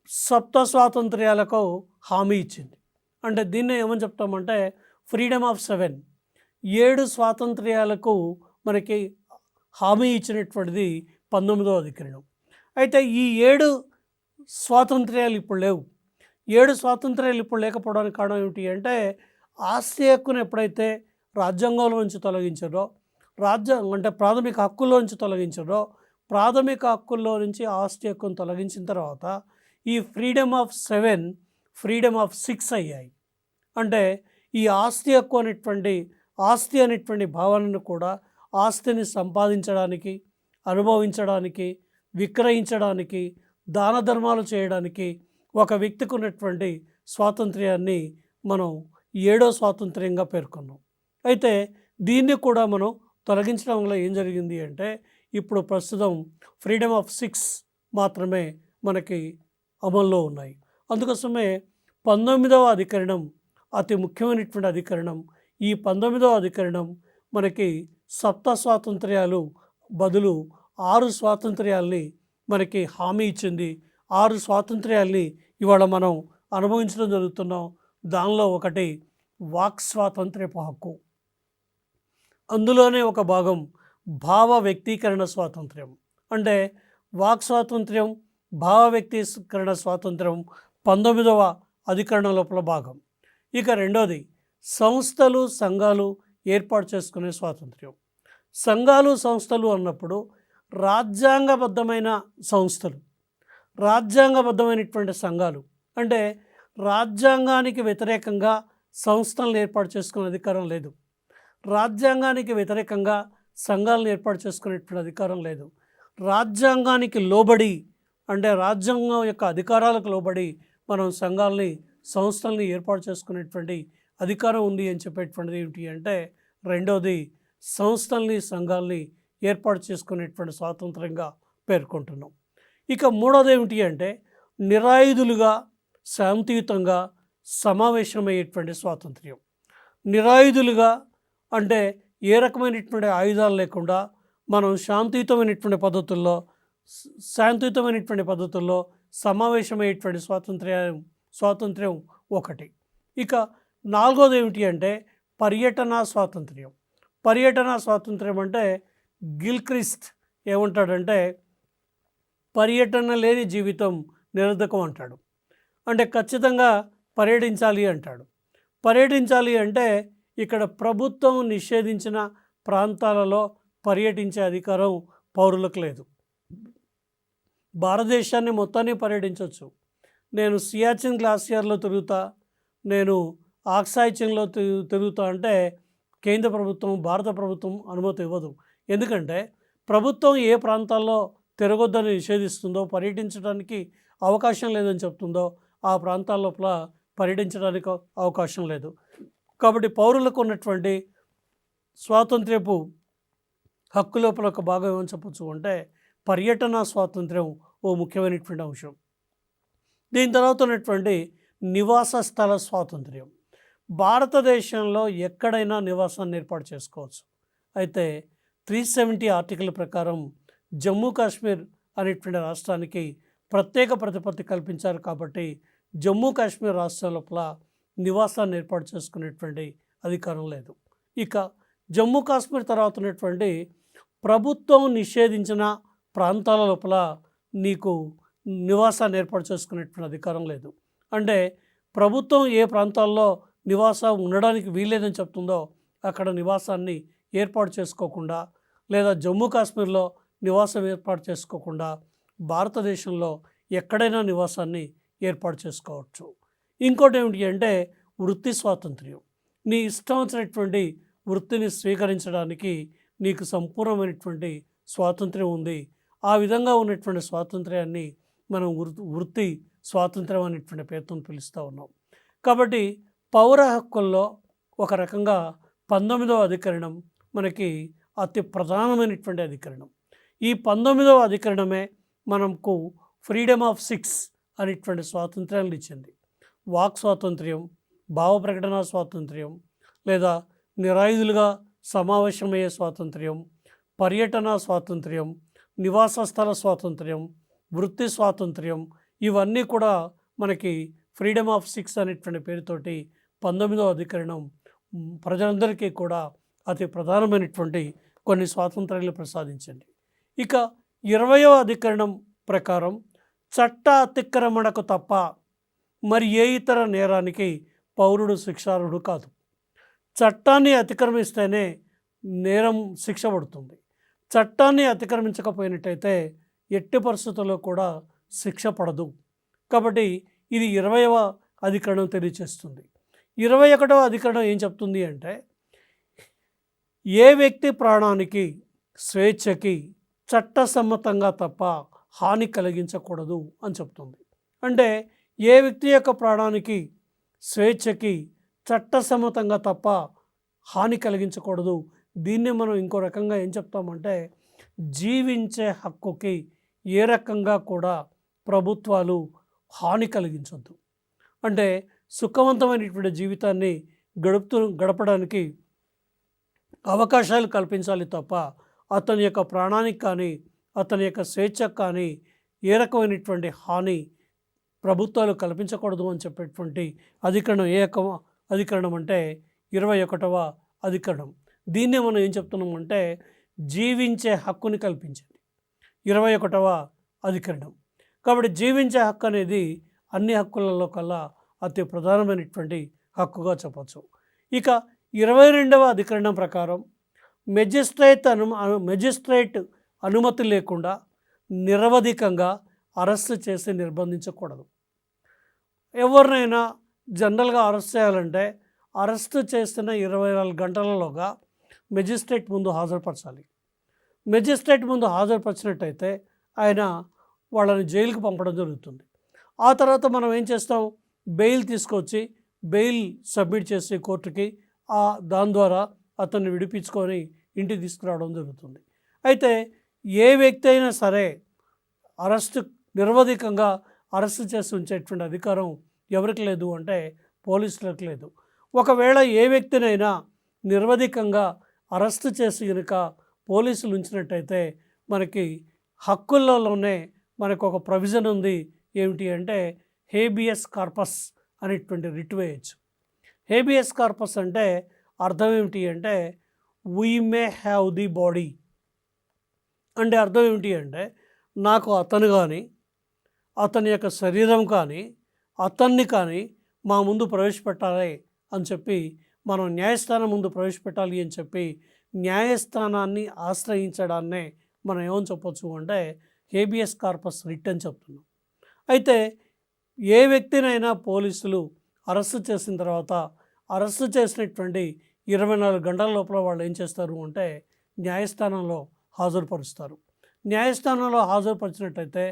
సప్త స్వాతంత్ర్యాలకు హామీ ఇచ్చింది. అంటే దీన్ని ఏమని చెప్తామంటే ఫ్రీడమ్ ఆఫ్ 7 స్వాతంత్ర్యాలకు మనకి హామీ ఇచ్చినటువంటిది 19వ అధికరణం. అయితే ఈ 7 స్వాతంత్ర్యాలు ఇప్పుడు లేవు. 7 స్వాతంత్ర్యాలు ఇప్పుడు లేకపోవడానికి కారణం ఏమిటి అంటే ఆస్తి హక్కును ఎప్పుడైతే రాజ్యాంగంలో నుంచి తొలగించారో, రాజ్యాంగం అంటే ప్రాథమిక హక్కుల్లో నుంచి తొలగించారో, ప్రాథమిక హక్కుల్లో నుంచి ఆస్తి హక్కును తొలగించిన తర్వాత ఈ ఫ్రీడమ్ ఆఫ్ 7 ఫ్రీడమ్ ఆఫ్ 6 అయ్యాయి. అంటే ఈ ఆస్తి హక్కు అనేటువంటి ఆస్తి అనేటువంటి భావనను కూడా ఆస్తిని సంపాదించడానికి, అనుభవించడానికి, విక్రయించడానికి, దాన ధర్మాలు చేయడానికి ఒక వ్యక్తికి ఉన్నటువంటి స్వాతంత్ర్యాన్ని మనం 7వ స్వాతంత్ర్యంగా పేర్కొన్నాం. అయితే దీన్ని కూడా మనం తొలగించడం వల్ల ఏం జరిగింది అంటే ఇప్పుడు ప్రస్తుతం ఫ్రీడమ్ ఆఫ్ 6 మాత్రమే మనకి అమల్లో ఉన్నాయి. అందుకోసమే 19వ అధికరణం అతి ముఖ్యమైనటువంటి అధికరణం. ఈ 19వ అధికరణం మనకి సప్త స్వాతంత్ర్యాలు బదులు 6 స్వాతంత్ర్యాల్ని మనకి హామీ ఇచ్చింది. 6 స్వాతంత్ర్యాల్ని ఇవాళ మనం అనుభవించడం జరుగుతున్నాం. దానిలో ఒకటి వాక్ స్వాతంత్ర్యపు హక్కు. అందులోనే ఒక భాగం భావ వ్యక్తీకరణ స్వాతంత్ర్యం. అంటే వాక్ స్వాతంత్ర్యం, భావ వ్యక్తీకరణ స్వాతంత్ర్యం 19వ అధికరణం లోపల భాగం. ఇక రెండోది సంస్థలు, సంఘాలు ఏర్పాటు చేసుకునే స్వాతంత్ర్యం. సంఘాలు, సంస్థలు అన్నప్పుడు రాజ్యాంగబద్ధమైన సంస్థలు, రాజ్యాంగబద్ధమైనటువంటి సంఘాలు. అంటే రాజ్యాంగానికి వ్యతిరేకంగా సంస్థలను ఏర్పాటు చేసుకునే అధికారం లేదు. రాజ్యాంగానికి వ్యతిరేకంగా సంఘాలను ఏర్పాటు చేసుకునేటువంటి అధికారం లేదు. రాజ్యాంగానికి లోబడి అంటే రాజ్యాంగం యొక్క అధికారాలకు లోబడి మనం సంఘాలని, సంస్థల్ని ఏర్పాటు చేసుకునేటువంటి అధికారం ఉంది అని చెప్పేటువంటిది ఏమిటి అంటే రెండోది సంస్థల్ని, సంఘాలని ఏర్పాటు చేసుకునేటువంటి స్వాతంత్రంగా పేర్కొంటున్నాం. ఇక మూడోది ఏమిటి అంటే నిరాయుధులుగా శాంతియుతంగా సమావేశమయ్యేటువంటి స్వాతంత్ర్యం. నిరాయుధులుగా అంటే ఏ రకమైనటువంటి ఆయుధాలు లేకుండా మనం శాంతియుతమైనటువంటి పద్ధతుల్లో సమావేశమయ్యేటువంటి స్వాతంత్ర్యం ఒకటి. ఇక నాలుగోది ఏమిటి అంటే పర్యటన స్వాతంత్ర్యం. పర్యటన స్వాతంత్ర్యం అంటే గిల్క్రిస్ట్ ఏమంటాడంటే పర్యటన లేని జీవితం నిరర్ధకం అంటాడు. అంటే ఖచ్చితంగా పర్యటించాలి అంటాడు. పర్యటించాలి అంటే ఇక్కడ ప్రభుత్వం నిషేధించిన ప్రాంతాలలో పర్యటించే అధికారం పౌరులకు లేదు. భారతదేశాన్ని మొత్తాన్ని పర్యటించవచ్చు. నేను సియాచిన్ గ్లాసియర్లో తిరుగుతా, నేను ఆక్సాయిచిన్లో తిరుగుతా అంటే కేంద్ర ప్రభుత్వం, భారత ప్రభుత్వం అనుమతి ఇవ్వదు. ఎందుకంటే ప్రభుత్వం ఏ ప్రాంతాల్లో తిరగొద్దని నిషేధిస్తుందో, పర్యటించడానికి అవకాశం లేదని చెప్తుందో ఆ ప్రాంతాల లోపల పర్యటించడానికి అవకాశం లేదు. కాబట్టి పౌరులకు ఉన్నటువంటి స్వాతంత్ర్యపు హక్కు లోపల ఒక భాగం ఏమని చెప్పచ్చు అంటే పర్యటన స్వాతంత్ర్యం ఓ ముఖ్యమైనటువంటి అంశం. దీని తర్వాత ఉన్నటువంటి నివాస స్థల స్వాతంత్ర్యం. భారతదేశంలో ఎక్కడైనా నివాసాన్ని ఏర్పాటు చేసుకోవచ్చు. అయితే 370 ఆర్టికల్ ప్రకారం జమ్మూ కాశ్మీర్ అనేటువంటి రాష్ట్రానికి ప్రత్యేక ప్రతిపత్తి కల్పించారు. కాబట్టి జమ్మూ కాశ్మీర్ రాష్ట్రం లోపల నివాసాన్ని ఏర్పాటు చేసుకునేటువంటి అధికారం లేదు. ఇక జమ్మూ కాశ్మీర్ తర్వాత ఉన్నటువంటి ప్రభుత్వం నిషేధించిన ప్రాంతాల లోపల నీకు నివాసాన్ని ఏర్పాటు చేసుకునేటువంటి అధికారం లేదు. అంటే ప్రభుత్వం ఏ ప్రాంతాల్లో నివాసం ఉండడానికి వీల్లేదని చెప్తుందో అక్కడ నివాసాన్ని ఏర్పాటు చేసుకోకుండా, లేదా జమ్మూ కాశ్మీర్లో నివాసం ఏర్పాటు చేసుకోకుండా భారతదేశంలో ఎక్కడైనా నివాసాన్ని ఏర్పాటు చేసుకోవచ్చు. ఇంకోటి ఏమిటి అంటే వృత్తి స్వాతంత్ర్యం. నీ ఇష్టం వచ్చినటువంటి వృత్తిని స్వీకరించడానికి నీకు సంపూర్ణమైనటువంటి స్వాతంత్ర్యం ఉంది. ఆ విధంగా ఉన్నటువంటి స్వాతంత్ర్యాన్ని మనం వృత్తి స్వాతంత్ర్యం అనేటువంటి పేరుతో పిలుస్తూ ఉన్నాం. కాబట్టి పౌర హక్కుల్లో ఒక రకంగా 19వ అధికరణం మనకి అతి ప్రధానమైనటువంటి అధికరణం. ఈ 19వ అధికరణమే మనకు ఫ్రీడమ్ ఆఫ్ 6 అనేటువంటి స్వాతంత్ర్యాలను ఇచ్చింది. వాక్ స్వాతంత్ర్యం, భావ ప్రకటన స్వాతంత్ర్యం, లేదా నిరాయుధులుగా సమావేశమయ్యే స్వాతంత్ర్యం, పర్యటన స్వాతంత్ర్యం, నివాస స్థల స్వాతంత్ర్యం, వృత్తి స్వాతంత్ర్యం, ఇవన్నీ కూడా మనకి ఫ్రీడమ్ ఆఫ్ 6 అనేటువంటి పేరుతోటి 19వ అధికరణం ప్రజలందరికీ కూడా అతి ప్రధానమైనటువంటి కొన్ని స్వాతంత్రాలు ప్రసాదించింది. ఇక 20వ అధికరణం ప్రకారం చట్ట అతిక్రమణకు తప్ప మరి ఏ ఇతర నేరానికి పౌరుడు శిక్షార్హుడు కాదు. చట్టాన్ని అతిక్రమిస్తేనే నేరం శిక్ష పడుతుంది. చట్టాన్ని అతిక్రమించకపోయినట్టయితే ఎట్టి పరిస్థితుల్లో కూడా శిక్ష పడదు. కాబట్టి ఇది 20వ అధికరణం తెలియచేస్తుంది. 21వ అధికరణం ఏం చెప్తుంది అంటే, ఏ వ్యక్తి ప్రాణానికి, స్వేచ్ఛకి చట్టసమ్మతంగా తప్ప హాని కలిగించకూడదు అని చెప్తుంది. అంటే ఏ వ్యక్తి యొక్క ప్రాణానికి, స్వేచ్ఛకి చట్టసమ్మతంగా తప్ప హాని కలిగించకూడదు. దీన్నే మనం ఇంకో రకంగా ఏం చెప్తామంటే, జీవించే హక్కుకి ఏ రకంగా కూడా ప్రభుత్వాలు హాని కలిగించొద్దు. అంటే సుఖవంతమైనటువంటి జీవితాన్ని గడపడానికి అవకాశాలు కల్పించాలి తప్ప అతని యొక్క ప్రాణానికి కానీ, అతని యొక్క స్వేచ్ఛకు కానీ ఏ రకమైనటువంటి హాని ప్రభుత్వాలు కల్పించకూడదు అని చెప్పేటువంటి అధికరణం ఏ అధికరణం అంటే 21వ అధికరణం. దీన్నే మనం ఏం చెప్తున్నామంటే, జీవించే హక్కుని కల్పించింది 21వ అధికరణం. కాబట్టి జీవించే హక్కు అనేది అన్ని హక్కులలో కల్లా అతి ప్రధానమైనటువంటి హక్కుగా చెప్పచ్చు. ఇక 22వ అధికరణం ప్రకారం మెజిస్ట్రేట్ అనుమతి లేకుండా నిరవధికంగా అరెస్ట్ చేసి నిర్బంధించకూడదు. ఎవరినైనా జనరల్గా అరెస్ట్ చేయాలంటే అరెస్ట్ చేసిన 24 గంటలలోగా మెజిస్ట్రేట్ ముందు హాజరుపరచాలి. మెజిస్ట్రేట్ ముందు హాజరుపరిచినట్టయితే ఆయన వాళ్ళని జైలుకి పంపడం జరుగుతుంది. ఆ తర్వాత మనం ఏం చేస్తాం, బెయిల్ తీసుకొచ్చి బెయిల్ సబ్మిట్ చేసి కోర్టుకి దాని ద్వారా అతన్ని విడిపించుకొని ఇంటికి తీసుకురావడం జరుగుతుంది. అయితే ఏ వ్యక్తి అయినా సరే నిరవధికంగా అరెస్ట్ చేసి ఉంచేటువంటి అధికారం ఎవరికి లేదు అంటే పోలీసులకు లేదు. ఒకవేళ ఏ వ్యక్తినైనా నిరవధికంగా అరెస్ట్ చేసి కనుక పోలీసులు ఉంచినట్టయితే మనకి హక్కులలోనే మనకు ఒక ప్రొవిజన్ ఉంది. ఏమిటి అంటే హేబియస్ కార్పస్ అనేటువంటి రిట్ వేయచ్చు. హేబియస్ కార్పస్ అంటే అర్థం ఏమిటి అంటే we may have the body అంటే అర్థం ఏమిటి అంటే, నాకు అతను కానీ, అతని యొక్క శరీరం కానీ, అతన్ని కానీ మా ముందు ప్రవేశపెట్టాలి అని చెప్పి మనం న్యాయస్థానం ముందు ప్రవేశపెట్టాలి అని చెప్పి న్యాయస్థానాన్ని ఆశ్రయించడాన్నే మనం ఏమని చెప్పొచ్చు అంటే హేబియస్ కార్పస్ రిట్ అని చెప్తున్నాం. అయితే ఏ వ్యక్తినైనా పోలీసులు అరెస్టు చేసిన తర్వాత అరెస్టు చేసినటువంటి 24 గంటల లోపల వాళ్ళు ఏం చేస్తారు అంటే న్యాయస్థానంలో హాజరుపరుస్తారు. న్యాయస్థానంలో హాజరుపరిచినట్టయితే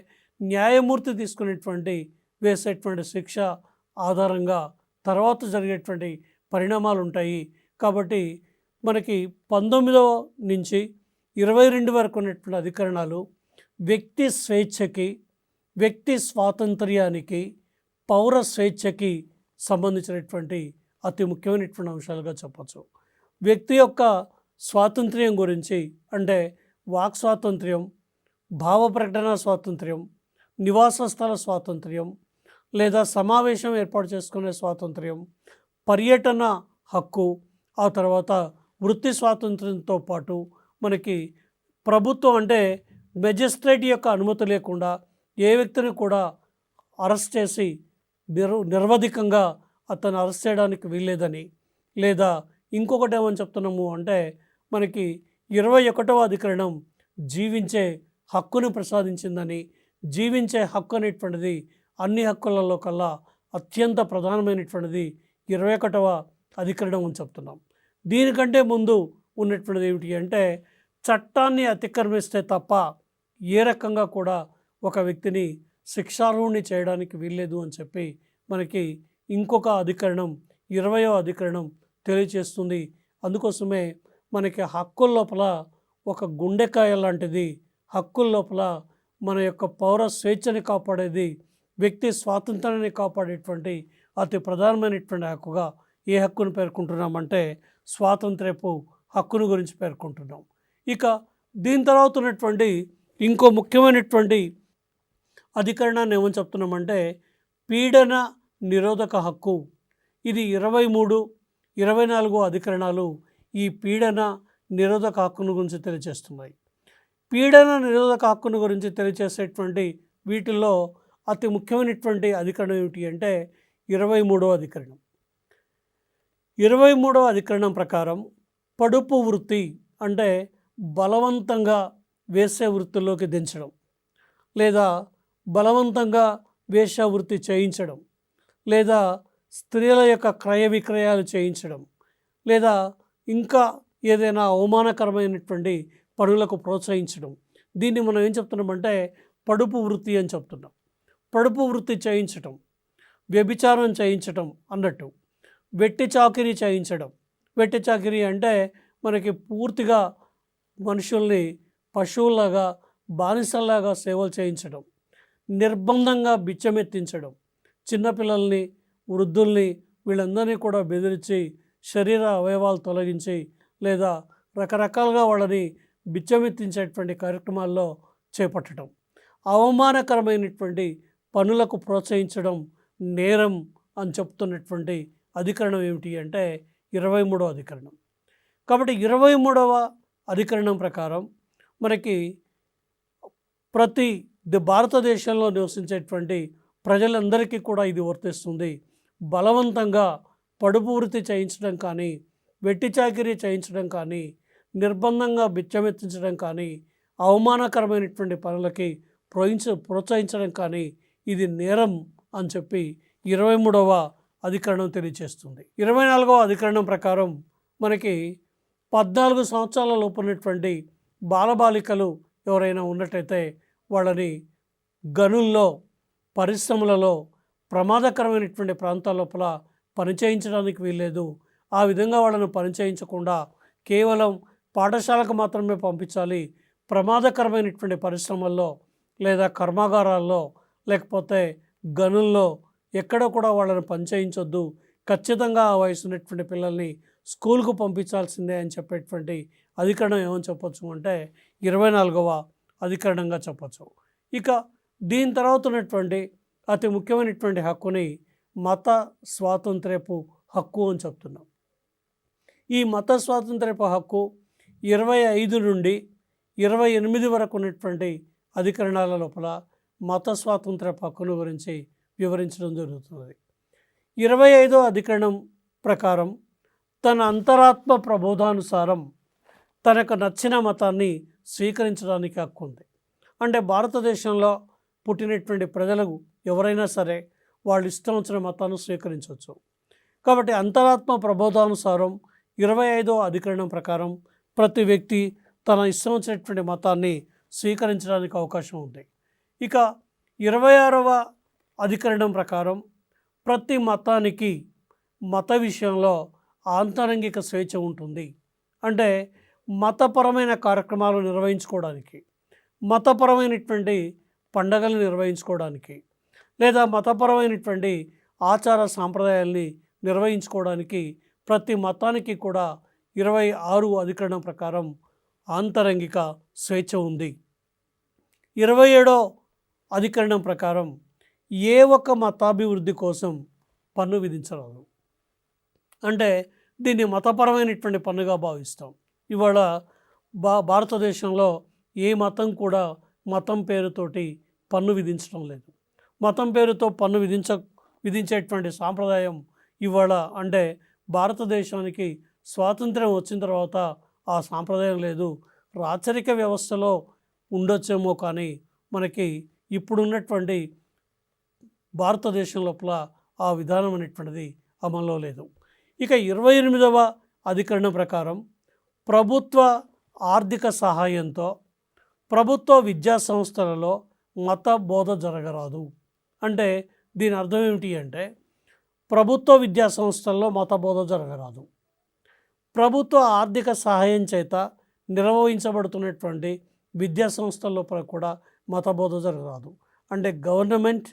న్యాయమూర్తి తీసుకునేటువంటి వేసేటువంటి శిక్ష ఆధారంగా తర్వాత జరిగేటువంటి పరిణామాలు ఉంటాయి. కాబట్టి మనకి 19వ నుంచి 22 వరకు ఉన్నటువంటి అధికరణాలు వ్యక్తి స్వేచ్ఛకి, వ్యక్తి స్వాతంత్ర్యానికి, పౌర స్వేచ్ఛకి సంబంధించినటువంటి అతి ముఖ్యమైనటువంటి అంశాలుగా చెప్పచ్చు. వ్యక్తి యొక్క స్వాతంత్ర్యం గురించి అంటే వాక్ స్వాతంత్ర్యం, భావ ప్రకటన స్వాతంత్ర్యం, నివాస స్థల స్వాతంత్ర్యం లేదా సమావేశం ఏర్పాటు చేసుకునే స్వాతంత్ర్యం, పర్యటన హక్కు, ఆ తర్వాత వృత్తి స్వాతంత్ర్యంతో పాటు మనకి ప్రభుత్వం అంటే మెజిస్ట్రేట్ యొక్క అనుమతి లేకుండా ఏ వ్యక్తిని కూడా అరెస్ట్ చేసి నిరవధికంగా అతను అరెస్ట్ చేయడానికి వీల్లేదని, లేదా ఇంకొకటి ఏమని చెప్తున్నాము అంటే మనకి 21వ అధికరణం జీవించే హక్కును ప్రసాదించిందని, జీవించే హక్కు అనేటువంటిది అన్ని హక్కులలో కల్లా అత్యంత ప్రధానమైనటువంటిది 21వ అధికరణం అని చెప్తున్నాం. దీనికంటే ముందు ఉన్నటువంటిది ఏమిటి అంటే చట్టాన్ని అతిక్రమిస్తే తప్ప ఏ రకంగా కూడా ఒక వ్యక్తిని శిక్షార్హుణ్ణి చేయడానికి వీల్లేదు అని చెప్పి మనకి ఇంకొక అధికరణం 20వ అధికరణం తెలియచేస్తుంది. అందుకోసమే మనకి హక్కుల లోపల ఒక గుండెకాయ లాంటిది, హక్కుల లోపల మన యొక్క పౌర స్వేచ్ఛని కాపాడేది, వ్యక్తి స్వాతంత్రాన్ని కాపాడేటువంటి అతి ప్రధానమైనటువంటి హక్కుగా ఏ హక్కును పేర్కొంటున్నామంటే స్వాతంత్ర్యపు హక్కును గురించి పేర్కొంటున్నాం. ఇక దీని తర్వాత ఉన్నటువంటి ఇంకో ముఖ్యమైనటువంటి అధికరణాన్ని ఏమని చెప్తున్నామంటే పీడన నిరోధక హక్కు. ఇది 23, 24 అధికరణాలు ఈ పీడన నిరోధక హక్కును గురించి తెలియజేస్తున్నాయి. పీడన నిరోధక హక్కును గురించి తెలియజేసేటువంటి వీటిల్లో అతి ముఖ్యమైనటువంటి అధికరణం ఏమిటి అంటే 23వ అధికరణం. 23వ అధికరణం ప్రకారం పడుపు వృత్తి అంటే బలవంతంగా వేశ్య వృత్తిలోకి దించడం, లేదా బలవంతంగా వేశ్య వృత్తి చేయించడం, లేదా స్త్రీల యొక్క క్రయ విక్రయాలు చేయించడం, లేదా ఇంకా ఏదైనా అవమానకరమైనటువంటి పనులకు ప్రోత్సహించడం. దీన్ని మనం ఏం చెప్తున్నామంటే పడుపు వృత్తి అని చెప్తున్నాం. పడుపు వృత్తి చేయించటం, వ్యభిచారం చేయించటం అన్నట్టు. వెట్టి చాకిరీ చేయించడం. వెట్టి చాకిరీ అంటే మనకి పూర్తిగా మనుషుల్ని పశువుల్లాగా బానిసల్లాగా సేవలు చేయించడం, నిర్బంధంగా బిచ్చమెత్తించడం, చిన్నపిల్లల్ని వృద్ధుల్ని వీళ్ళందరినీ కూడా బెదిరించి శరీర అవయవాలు తొలగించి లేదా రకరకాలుగా వాళ్ళని బిచ్చమెత్తించేటువంటి కార్యక్రమాల్లో చేపట్టడం. అవమానకరమైనటువంటి పనులకు ప్రోత్సహించడం నేరం అని చెప్తున్నటువంటి అధికరణం ఏమిటి అంటే 23వ అధికరణం. కాబట్టి 23వ అధికరణం ప్రకారం మనకి ప్రతి భారతదేశంలో నివసించేటువంటి ప్రజలందరికీ కూడా ఇది వర్తిస్తుంది. బలవంతంగా పడుపు వృత్తి చేయించడం కానీ, వెట్టి చాకిరీ చేయించడం కానీ, నిర్బంధంగా బిచ్చమెత్తించడం కానీ, అవమానకరమైనటువంటి పనులకి ప్రోత్సహించడం కానీ ఇది నేరం అని చెప్పి 23వ అధికరణం తెలియజేస్తుంది. 24వ అధికరణం ప్రకారం మనకి 14 సంవత్సరాల లోపు ఉన్నటువంటి బాలబాలికలు ఎవరైనా ఉన్నట్టయితే వాళ్ళని గనుల్లో, పరిశ్రమలలో, ప్రమాదకరమైనటువంటి ప్రాంతాల లోపల పనిచేయించడానికి వీల్లేదు. ఆ విధంగా వాళ్ళను పనిచేయించకుండా కేవలం పాఠశాలకు మాత్రమే పంపించాలి. ప్రమాదకరమైనటువంటి పరిశ్రమల్లో లేదా కర్మాగారాల్లో లేకపోతే గనుల్లో ఎక్కడ కూడా వాళ్ళని పనిచేయించొద్దు. ఖచ్చితంగా ఆ వయసు ఉన్నటువంటి పిల్లల్ని స్కూల్కు పంపించాల్సిందే అని చెప్పేటువంటి అధికరణం ఏమని చెప్పొచ్చు అంటే 24వ అధికరణంగా చెప్పచ్చు. ఇక దీని తర్వాత ఉన్నటువంటి అతి ముఖ్యమైనటువంటి హక్కుని మత స్వాతంత్ర్యపు హక్కు అని చెప్తున్నాం. ఈ మత స్వాతంత్ర్యపు హక్కు 25 నుండి 28 వరకు ఉన్నటువంటి అధికరణాల లోపల మత స్వాతంత్ర్యపు హక్కును గురించి వివరించడం జరుగుతుంది. 25వ అధికరణం ప్రకారం తన అంతరాత్మ ప్రబోధానుసారం తనకు నచ్చిన మతాన్ని స్వీకరించడానికి హక్కు ఉంది. అంటే భారతదేశంలో పుట్టినటువంటి ప్రజలు ఎవరైనా సరే వాళ్ళు ఇష్టం వచ్చిన మతాన్ని స్వీకరించవచ్చు. కాబట్టి అంతరాత్మ ప్రబోధానుసారం 25వ అధికరణం ప్రకారం ప్రతి వ్యక్తి తన ఇష్టం వచ్చినటువంటి మతాన్ని స్వీకరించడానికి అవకాశం ఉంది. ఇక 26వ అధికరణం ప్రకారం ప్రతి మతానికి మత విషయంలో ఆంతరంగిక స్వేచ్ఛ ఉంటుంది. అంటే మతపరమైన కార్యక్రమాలు నిర్వహించుకోవడానికి, మతపరమైనటువంటి పండగలు నిర్వహించుకోవడానికి, లేదా మతపరమైనటువంటి ఆచార సాంప్రదాయాల్ని నిర్వహించుకోవడానికి ప్రతి మతానికి కూడా 26వ అధికరణం ప్రకారం ఆంతరంగిక స్వేచ్ఛ ఉంది. 27వ అధికరణం ప్రకారం ఏ ఒక్క మతాభివృద్ధి కోసం పన్ను విధించరాదు. అంటే దీన్ని మతపరమైనటువంటి పన్నుగా భావిస్తాం. ఇవాళ భారతదేశంలో ఏ మతం కూడా మతం పేరుతోటి పన్ను విధించడం లేదు. మతం పేరుతో పన్ను విధించేటువంటి సాంప్రదాయం ఇవాళ అంటే భారతదేశానికి స్వాతంత్ర్యం వచ్చిన తర్వాత ఆ సాంప్రదాయం లేదు. రాచరిక వ్యవస్థలో ఉండొచ్చేమో కానీ మనకి ఇప్పుడున్నటువంటి భారతదేశం లోపల ఆ విధానం అనేటువంటిది అమల్లో లేదు. ఇక 28వ అధికరణం ప్రకారం ప్రభుత్వ ఆర్థిక సహాయంతో ప్రభుత్వ విద్యా సంస్థలలో మత బోధ జరగరాదు. అంటే దీని అర్థం ఏమిటి అంటే ప్రభుత్వ విద్యా సంస్థల్లో మత బోధ జరగరాదు. ప్రభుత్వ ఆర్థిక సహాయం చేత నిర్వహించబడుతున్నటువంటి విద్యా సంస్థల లోపల కూడా మత బోధ జరగరాదు. అంటే government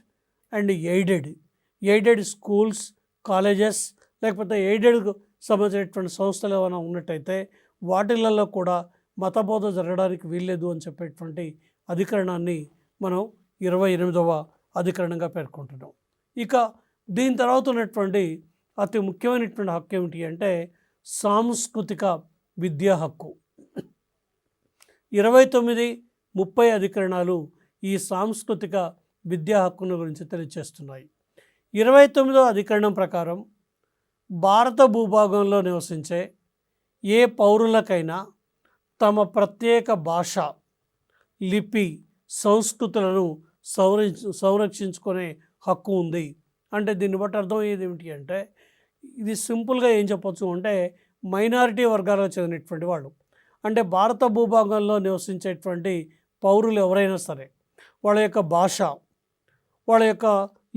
and aided schools, colleges లేకపోతే ఎయిడెడ్కు సంబంధించినటువంటి సంస్థలు ఏమైనా ఉన్నట్టయితే వాటిలలో కూడా మత బోధ జరగడానికి వీల్లేదు అని చెప్పేటువంటి అధికరణాన్ని మనం 28వ అధికరణంగా పేర్కొంటున్నాం. ఇక దీని తర్వాత ఉన్నటువంటి అతి ముఖ్యమైనటువంటి హక్కు ఏమిటి అంటే సాంస్కృతిక విద్యా హక్కు. 29, 30 అధికరణాలు ఈ సాంస్కృతిక విద్యా హక్కును గురించి తెలియజేస్తున్నాయి. 29వ అధికరణం ప్రకారం భారత భూభాగంలో నివసించే ఏ పౌరులకైనా తమ ప్రత్యేక భాష, లిపి, సంస్కృతులను సంరక్షించుకునే హక్కు ఉంది. అంటే దీన్ని బట్టి అర్థమయ్యేది ఏమిటి అంటే, ఇది సింపుల్గా ఏం చెప్పొచ్చు అంటే, మైనారిటీ వర్గాలకు చెందినటువంటి వాళ్ళు, అంటే భారత భూభాగంలో నివసించేటువంటి పౌరులు ఎవరైనా సరే వాళ్ళ యొక్క భాష, వాళ్ళ యొక్క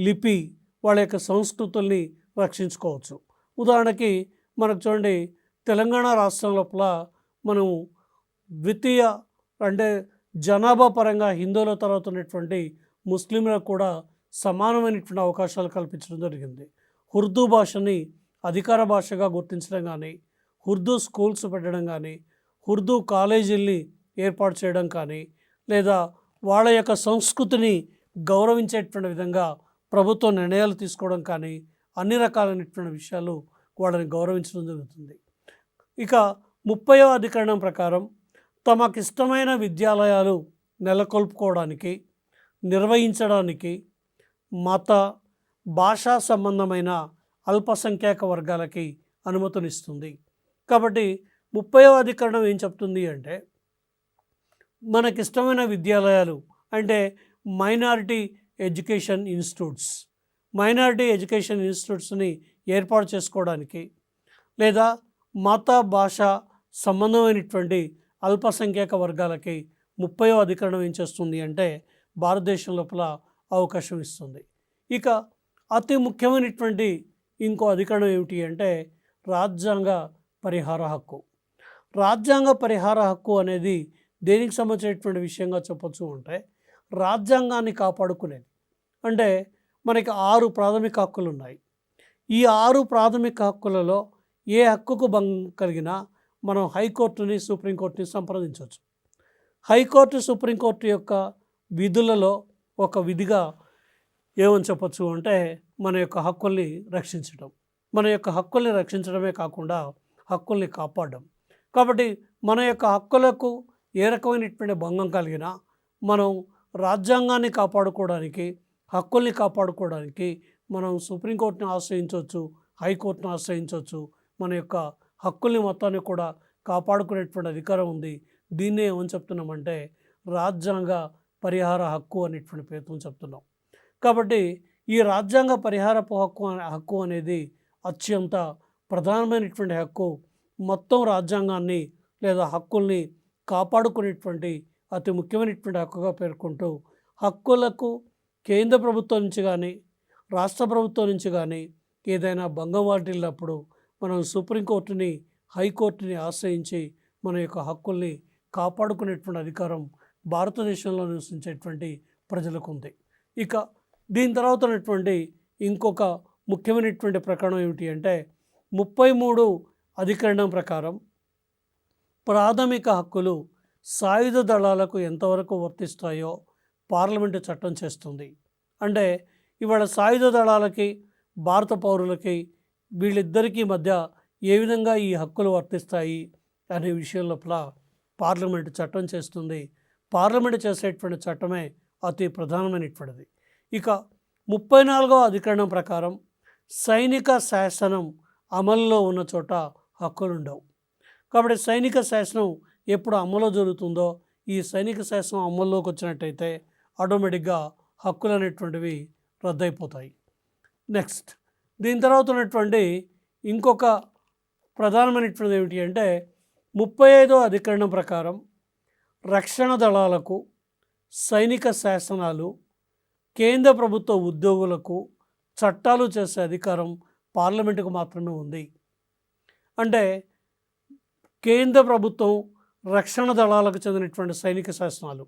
లిపి, వాళ్ళ యొక్క సంస్కృతుల్ని రక్షించుకోవచ్చు. ఉదాహరణకి మనకు చూడండి, తెలంగాణ రాష్ట్రం లోపల మనం ద్వితీయ అంటే జనాభా పరంగా హిందువుల తర్వాత ఉన్నటువంటి ముస్లింలకు కూడా సమానమైనటువంటి అవకాశాలు కల్పించడం జరిగింది. ఉర్దూ భాషని అధికార భాషగా గుర్తించడం కానీ, ఉర్దూ స్కూల్స్ పెట్టడం కానీ, ఉర్దూ కాలేజీల్ని ఏర్పాటు చేయడం కానీ, లేదా వాళ్ళ యొక్క సంస్కృతిని గౌరవించేటువంటి విధంగా ప్రభుత్వం నిర్ణయాలు తీసుకోవడం కానీ, అన్ని రకాలైనటువంటి విషయాలు వాళ్ళని గౌరవించడం జరుగుతుంది. ఇక 30వ అధికరణం ప్రకారం తమకిష్టమైన విద్యాలయాలు నెలకొల్పుకోవడానికి, నిర్వహించడానికి మత, భాషా సంబంధమైన అల్పసంఖ్యాక వర్గాలకి అనుమతినిస్తుంది. కాబట్టి 30వ అధికరణం ఏం చెప్తుంది అంటే, మనకిష్టమైన విద్యాలయాలు అంటే మైనారిటీ ఎడ్యుకేషన్ ఇన్స్టిట్యూట్స్ని ఏర్పాటు చేసుకోవడానికి, లేదా మత, భాష సంబంధమైనటువంటి అల్పసంఖ్యాక వర్గాలకి 30వ అధికరణం ఏం చేస్తుంది అంటే భారతదేశం లోపల అవకాశం ఇస్తుంది. ఇక అతి ముఖ్యమైనటువంటి ఇంకో అధికరణం ఏమిటి అంటే రాజ్యాంగ పరిహార హక్కు. రాజ్యాంగ పరిహార హక్కు అనేది దేనికి సంబంధించినటువంటి విషయంగా చెప్పొచ్చు అంటే, రాజ్యాంగాన్ని కాపాడుకునేది. అంటే మనకి 6 ప్రాథమిక హక్కులు ఉన్నాయి. ఈ 6 ప్రాథమిక హక్కులలో ఏ హక్కుకు భంగం కలిగినా మనం హైకోర్టుని, సుప్రీంకోర్టుని సంప్రదించవచ్చు. హైకోర్టు, సుప్రీంకోర్టు యొక్క విధులలో ఒక విధిగా ఏమని చెప్పచ్చు అంటే మన యొక్క హక్కుల్ని రక్షించడం. మన యొక్క హక్కుల్ని రక్షించడమే కాకుండా హక్కుల్ని కాపాడడం. కాబట్టి మన యొక్క హక్కులకు ఏ రకమైనటువంటి భంగం కలిగినా మనం రాజ్యాంగాన్ని కాపాడుకోవడానికి, హక్కుల్ని కాపాడుకోవడానికి మనం సుప్రీంకోర్టుని ఆశ్రయించవచ్చు, హైకోర్టును ఆశ్రయించవచ్చు. మన యొక్క హక్కుల్ని మొత్తాన్ని కూడా కాపాడుకునేటువంటి అధికారం ఉంది. దీన్నే ఏమని చెప్తున్నామంటే రాజ్యాంగ పరిహార హక్కు అనేటువంటి పేరుతో చెప్తున్నాం. కాబట్టి ఈ రాజ్యాంగ పరిహారపు హక్కు అనేది అత్యంత ప్రధానమైనటువంటి హక్కు. మొత్తం రాజ్యాంగాన్ని లేదా హక్కుల్ని కాపాడుకునేటువంటి అతి ముఖ్యమైనటువంటి హక్కుగా పేర్కొంటూ, హక్కులకు కేంద్ర ప్రభుత్వం నుంచి కానీ, రాష్ట్ర ప్రభుత్వం నుంచి కానీ ఏదైనా భంగం వాటిల్లినప్పుడు మనం సుప్రీంకోర్టుని, హైకోర్టుని ఆశ్రయించి మన యొక్క హక్కుల్ని కాపాడుకునేటువంటి అధికారం భారతదేశంలో నివసించేటువంటి ప్రజలకు ఉంది. ఇక దీని తర్వాత ఉన్నటువంటి ఇంకొక ముఖ్యమైనటువంటి ప్రకరణం ఏమిటి అంటే 33 అధికరణం ప్రకారం ప్రాథమిక హక్కులు సాయుధ దళాలకు ఎంతవరకు వర్తిస్తాయో పార్లమెంటు చట్టం చేస్తుంది. అంటే ఇవాళ సాయుధ దళాలకి, భారత పౌరులకి వీళ్ళిద్దరికీ మధ్య ఏ విధంగా ఈ హక్కులు వర్తిస్తాయి అనే విషయం లోపల పార్లమెంటు చట్టం చేస్తుంది. పార్లమెంటు చేసేటువంటి చట్టమే అతి ప్రధానమైనటువంటిది. ఇక 34వ అధికరణం ప్రకారం సైనిక శాసనం అమల్లో ఉన్న చోట హక్కులు ఉండవు. కాబట్టి సైనిక శాసనం ఎప్పుడు అమలు జరుగుతుందో, ఈ సైనిక శాసనం అమల్లోకి వచ్చినట్టయితే ఆటోమేటిక్గా హక్కులు అనేటువంటివి రద్దయిపోతాయి. నెక్స్ట్ దీని తర్వాత ఉన్నటువంటి ఇంకొక ప్రధానమైనటువంటిది ఏమిటి అంటే 35వ అధికరణం ప్రకారం రక్షణ దళాలకు, సైనిక శాసనాలు, కేంద్ర ప్రభుత్వ ఉద్యోగులకు చట్టాలు చేసే అధికారం పార్లమెంటుకు మాత్రమే ఉంది. అంటే కేంద్ర ప్రభుత్వం రక్షణ దళాలకు చెందినటువంటి సైనిక శాసనాలు,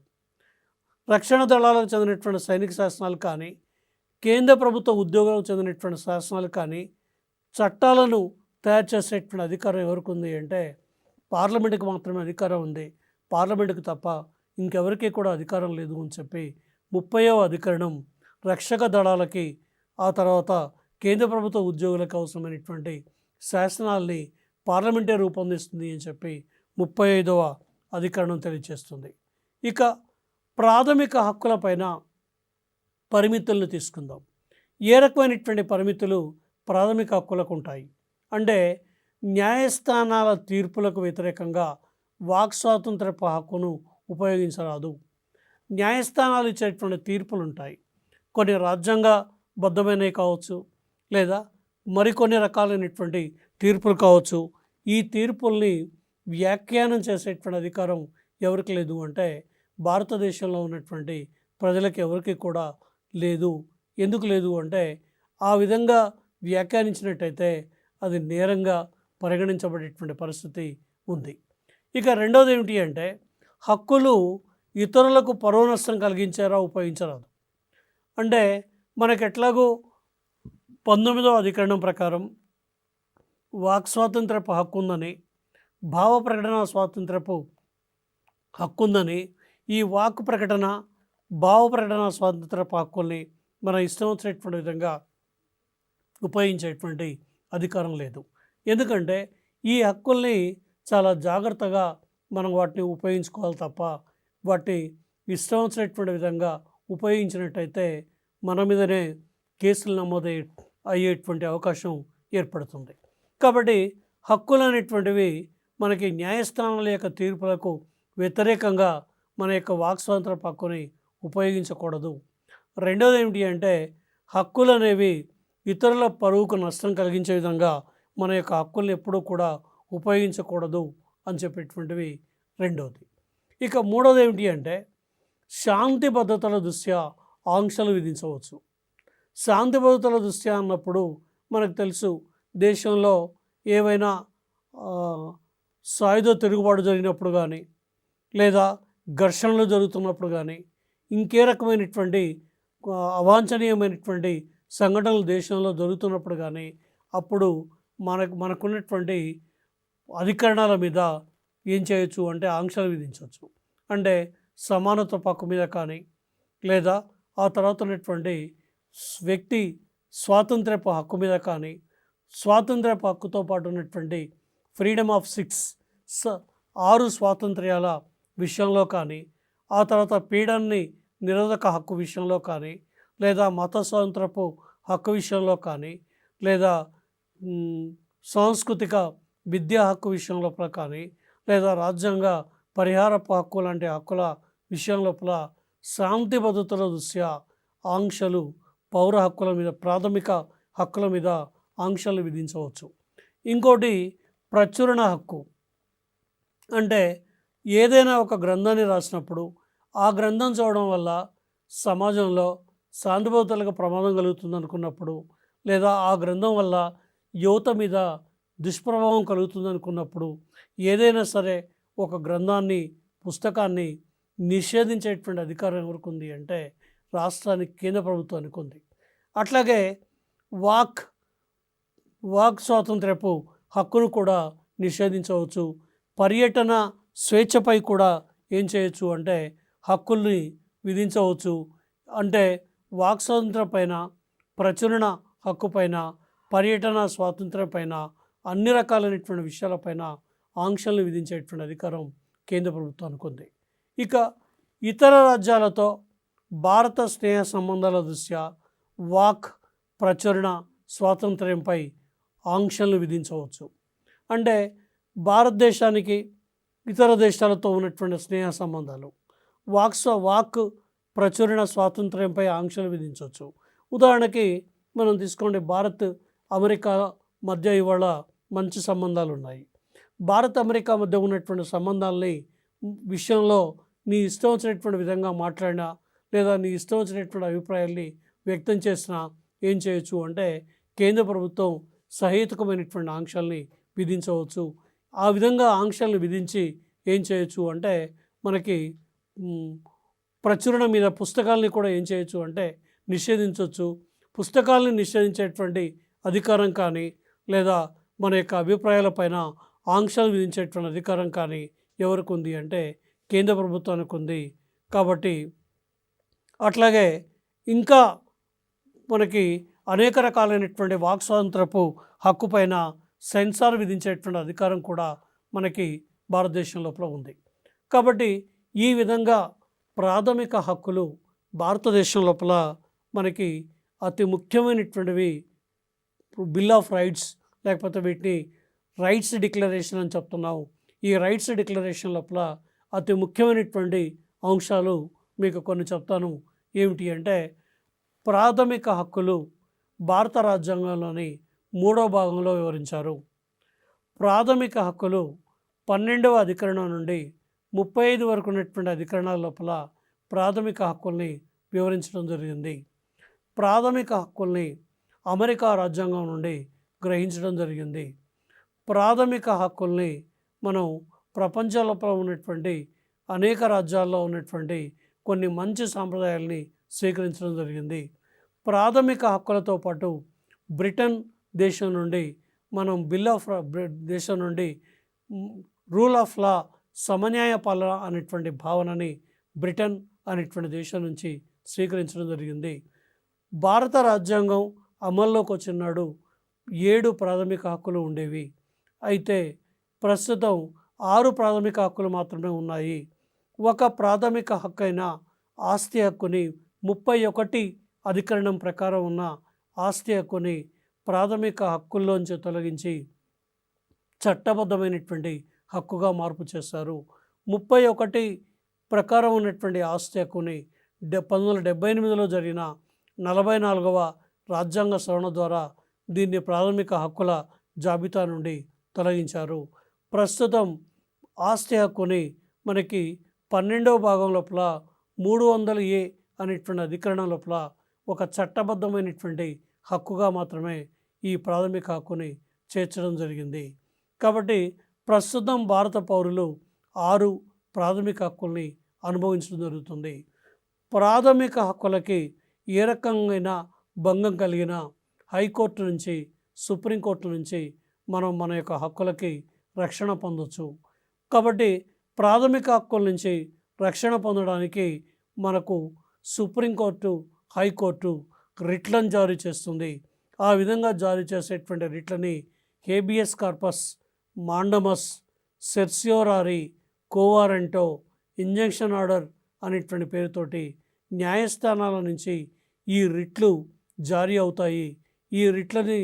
రక్షణ దళాలకు చెందినటువంటి సైనిక శాసనాలు కానీ, కేంద్ర ప్రభుత్వ ఉద్యోగులకు చెందినటువంటి శాసనాలు కానీ చట్టాలను తయారు చేసేటువంటి అధికారం ఎవరికి ఉంది అంటే పార్లమెంటుకి మాత్రమే అధికారం ఉంది. పార్లమెంటుకు తప్ప ఇంకెవరికి కూడా అధికారం లేదు అని చెప్పి 30వ అధికరణం రక్షక దళాలకి, ఆ తర్వాత కేంద్ర ప్రభుత్వ ఉద్యోగులకు అవసరమైనటువంటి శాసనాల్ని పార్లమెంటే రూపొందిస్తుంది అని చెప్పి 35వ అధికరణం తెలియజేస్తుంది. ఇక ప్రాథమిక హక్కులపైన పరిమితులను తీసుకుందాం. ఏ రకమైనటువంటి పరిమితులు ప్రాథమిక హక్కులకు ఉంటాయి అంటే న్యాయస్థానాల తీర్పులకు వ్యతిరేకంగా వాక్ స్వాతంత్రపు హక్కును ఉపయోగించరాదు. న్యాయస్థానాలు ఇచ్చేటువంటి తీర్పులు ఉంటాయి. కొన్ని రాజ్యాంగబద్ధమైనవి కావచ్చు, లేదా మరికొన్ని రకాలైనటువంటి తీర్పులు కావచ్చు. ఈ తీర్పుల్ని వ్యాఖ్యానం చేసేటువంటి అధికారం ఎవరికి లేదు అంటే భారతదేశంలో ఉన్నటువంటి ప్రజలకు ఎవరికి కూడా లేదు. ఎందుకు లేదు అంటే ఆ విధంగా వ్యాఖ్యానించినట్టయితే అది నేరంగా పరిగణించబడేటువంటి పరిస్థితి ఉంది. ఇక రెండోది ఏమిటి అంటే హక్కులు ఇతరులకు పరువు నష్టం కలిగించారా ఉపయోగించరాదు. అంటే మనకు ఎట్లాగో 19వ అధికరణం ప్రకారం వాక్ స్వాతంత్రపు హక్కు ఉందని, భావ ప్రకటన స్వాతంత్రపు హక్కు ఉందని, ఈ వాక్ ప్రకటన భావ ప్రకటన స్వాతంత్రపు హక్కుల్ని మన ఇష్టం వచ్చినటువంటి విధంగా ఉపయోగించేటువంటి అధికారం లేదు. ఎందుకంటే ఈ హక్కుల్ని చాలా జాగ్రత్తగా మనం వాటిని ఉపయోగించుకోవాలి తప్ప వాటిని ఇష్టం వచ్చినటువంటి విధంగా ఉపయోగించినట్టయితే మన మీదనే కేసులు అయ్యేటువంటి అవకాశం ఏర్పడుతుంది. కాబట్టి హక్కులు అనేటువంటివి మనకి న్యాయస్థానాల యొక్క తీర్పులకు వ్యతిరేకంగా మన యొక్క వాక్ స్వాతంత్ర హక్కుని ఉపయోగించకూడదు. రెండోది ఏమిటి అంటే హక్కులు అనేవి ఇతరుల పరువుకు నష్టం కలిగించే విధంగా మన యొక్క హక్కుల్ని ఎప్పుడూ కూడా ఉపయోగించకూడదు అని చెప్పేటువంటివి రెండోది. ఇక మూడోది ఏమిటి అంటే శాంతి భద్రతల దృష్ట్యా ఆంక్షలు విధించవచ్చు. శాంతి భద్రతల దృష్ట్యా అన్నప్పుడు మనకు తెలుసు, దేశంలో ఏవైనా సాయుధ తిరుగుబాటు జరిగినప్పుడు కానీ, లేదా ఘర్షణలు జరుగుతున్నప్పుడు కానీ, ఇంకే రకమైనటువంటి అవాంఛనీయమైనటువంటి సంఘటనలు దేశంలో జరుగుతున్నప్పుడు కానీ, అప్పుడు మనకున్నటువంటి అధికరణాల మీద ఏం చేయొచ్చు అంటే ఆంక్షలు విధించవచ్చు. అంటే సమానత్వ హక్కు మీద కానీ, లేదా ఆ తర్వాత ఉన్నటువంటి వ్యక్తి స్వాతంత్రపు హక్కు మీద కానీ, స్వాతంత్రపు హక్కుతో పాటు ఉన్నటువంటి ఫ్రీడమ్ ఆఫ్ 6 స్వాతంత్ర్యాల విషయంలో కానీ, ఆ తర్వాత పీడనని నిరోధక హక్కు విషయంలో కానీ, లేదా మత స్వాతంత్రపు హక్కు విషయంలో కానీ, లేదా సాంస్కృతిక విద్యా హక్కు విషయం లోపల కానీ, లేదా రాజ్యాంగ పరిహారపు హక్కు లాంటి హక్కుల విషయం లోపల శాంతి భద్రతల దృష్ట్యా ఆంక్షలు, పౌర హక్కుల మీద, ప్రాథమిక హక్కుల మీద ఆంక్షలు విధించవచ్చు. ఇంకోటి ప్రచురణ హక్కు. అంటే ఏదైనా ఒక గ్రంథాన్ని రాసినప్పుడు ఆ గ్రంథం చదవడం వల్ల సమాజంలో శాంతి భద్రతలకు ప్రమాదం కలుగుతుంది అనుకున్నప్పుడు, లేదా ఆ గ్రంథం వల్ల యువత మీద దుష్ప్రభావం కలుగుతుంది అనుకున్నప్పుడు, ఏదైనా సరే ఒక గ్రంథాన్ని, పుస్తకాన్ని నిషేధించేటువంటి అధికారం ఎవరికి ఉంది అంటే రాష్ట్రానికి, కేంద్ర ప్రభుత్వానికి ఉంది. అట్లాగే వాక్ స్వాతంత్రపు హక్కును కూడా నిషేధించవచ్చు. పర్యటన స్వేచ్ఛపై కూడా ఏం చేయొచ్చు అంటే హక్కుల్ని విధించవచ్చు. అంటే వాక్ స్వాతంత్రం పైన, ప్రచురణ హక్కు పైన, పర్యటన స్వాతంత్రం పైన, అన్ని రకాలైనటువంటి విషయాలపైన ఆంక్షలు విధించేటువంటి అధికారం కేంద్ర ప్రభుత్వానికి ఉంది. ఇక ఇతర రాజ్యాలతో భారత స్నేహ సంబంధాల దృష్ట్యా వాక్, ప్రచురణ స్వాతంత్ర్యంపై ఆంక్షలు విధించవచ్చు. అంటే భారతదేశానికి ఇతర దేశాలతో ఉన్నటువంటి స్నేహ సంబంధాలు, వాక్ ప్రచురణ స్వాతంత్ర్యంపై ఆంక్షలు విధించవచ్చు. ఉదాహరణకి మనం తీసుకోండి, భారత్ అమెరికా మధ్య ఇవాళ మంచి సంబంధాలు ఉన్నాయి. భారత్ అమెరికా మధ్య ఉన్నటువంటి సంబంధాలని విషయంలో నీ ఇష్టం వచ్చినటువంటి విధంగా మాట్లాడినా, లేదా నీ ఇష్టం వచ్చినటువంటి అభిప్రాయాల్ని వ్యక్తం చేసినా ఏం చేయొచ్చు అంటే కేంద్ర ప్రభుత్వం సహేతుకమైనటువంటి ఆంక్షల్ని విధించవచ్చు. ఆ విధంగా ఆంక్షల్ని విధించి ఏం చేయొచ్చు అంటే మనకి ప్రచురణ మీద పుస్తకాలని కూడా ఏం చేయొచ్చు అంటే నిషేధించవచ్చు. పుస్తకాలని నిషేధించేటువంటి అధికారం కానీ, లేదా మన యొక్క అభిప్రాయాలపైన ఆంక్షలు విధించేటువంటి అధికారం కానీ ఎవరికి ఉంది అంటే కేంద్ర ప్రభుత్వానికి ఉంది. కాబట్టి అట్లాగే ఇంకా మనకి అనేక రకాలైనటువంటి వాక్ స్వాతంత్రపు హక్కు పైన సెన్సార్ విధించేటువంటి అధికారం కూడా మనకి భారతదేశం లోపల ఉంది. కాబట్టి ఈ విధంగా ప్రాథమిక హక్కులు భారతదేశం లోపల మనకి అతి ముఖ్యమైనటువంటివి. బిల్ ఆఫ్ రైట్స్, లేకపోతే వీటిని రైట్స్ డిక్లరేషన్ అని చెప్తున్నాం. ఈ రైట్స్ డిక్లరేషన్ లోపల అతి ముఖ్యమైనటువంటి అంశాలు మీకు కొన్ని చెప్తాను. ఏమిటి అంటే, ప్రాథమిక హక్కులు భారత రాజ్యాంగంలోని 3వ భాగంలో వివరించారు. ప్రాథమిక హక్కులు 12వ అధికరణం నుండి 35 వరకు ఉన్నటువంటి అధికరణాల లోపల ప్రాథమిక హక్కుల్ని వివరించడం జరిగింది. ప్రాథమిక హక్కుల్ని అమెరికా రాజ్యాంగం నుండి గ్రహించడం జరిగింది. ప్రాథమిక హక్కుల్ని మనం ప్రపంచంలో ఉన్నటువంటి అనేక రాజ్యాల్లో ఉన్నటువంటి కొన్ని మంచి సాంప్రదాయాల్ని స్వీకరించడం జరిగింది. ప్రాథమిక హక్కులతో పాటు బ్రిటన్ దేశం నుండి మనం బిల్ ఆఫ్ దేశం నుండి రూల్ ఆఫ్ లా, సమన్యాయ పాలన అనేటువంటి భావనని బ్రిటన్ అనేటువంటి దేశం నుంచి స్వీకరించడం జరిగింది. భారత రాజ్యాంగం అమల్లోకి వచ్చిన నాడు 7 ప్రాథమిక హక్కులు ఉండేవి. అయితే ప్రస్తుతం 6 ప్రాథమిక హక్కులు మాత్రమే ఉన్నాయి. ఒక ప్రాథమిక హక్కు అయిన ఆస్తి హక్కుని 31 అధికరణం ప్రకారం ఉన్న ఆస్తి హక్కుని ప్రాథమిక హక్కుల్లోంచి తొలగించి చట్టబద్ధమైనటువంటి హక్కుగా మార్పు చేశారు. 31 ప్రకారం ఉన్నటువంటి ఆస్తి హక్కుని 1978లో జరిగిన 44వ రాజ్యాంగ సవరణ ద్వారా దీన్ని ప్రాథమిక హక్కుల జాబితా నుండి తొలగించారు. ప్రస్తుతం ఆస్తి హక్కుని మనకి 12వ భాగం లోపల 300A అనేటువంటి అధికరణం లోపల ఒక చట్టబద్ధమైనటువంటి హక్కుగా మాత్రమే ఈ ప్రాథమిక హక్కుని చేర్చడం జరిగింది. కాబట్టి ప్రస్తుతం భారత పౌరులు 6 ప్రాథమిక హక్కుల్ని అనుభవించడం జరుగుతుంది. ప్రాథమిక హక్కులకి ఏ రకంగా భంగం కలిగిన హైకోర్టు నుంచి, సుప్రీంకోర్టు నుంచి మనం మన యొక్క హక్కులకి రక్షణ పొందవచ్చు. కాబట్టి ప్రాథమిక హక్కుల నుంచి రక్షణ పొందడానికి మనకు సుప్రీంకోర్టు, హైకోర్టు రిట్లను జారీ చేస్తుంది. ఆ విధంగా జారీ చేసేటువంటి రిట్లని habeas corpus, mandamus, certiorari, quo warranto, injunction order అనేటువంటి పేరుతోటి న్యాయస్థానాల నుంచి ఈ రిట్లు జారీ అవుతాయి. ఈ రిట్లని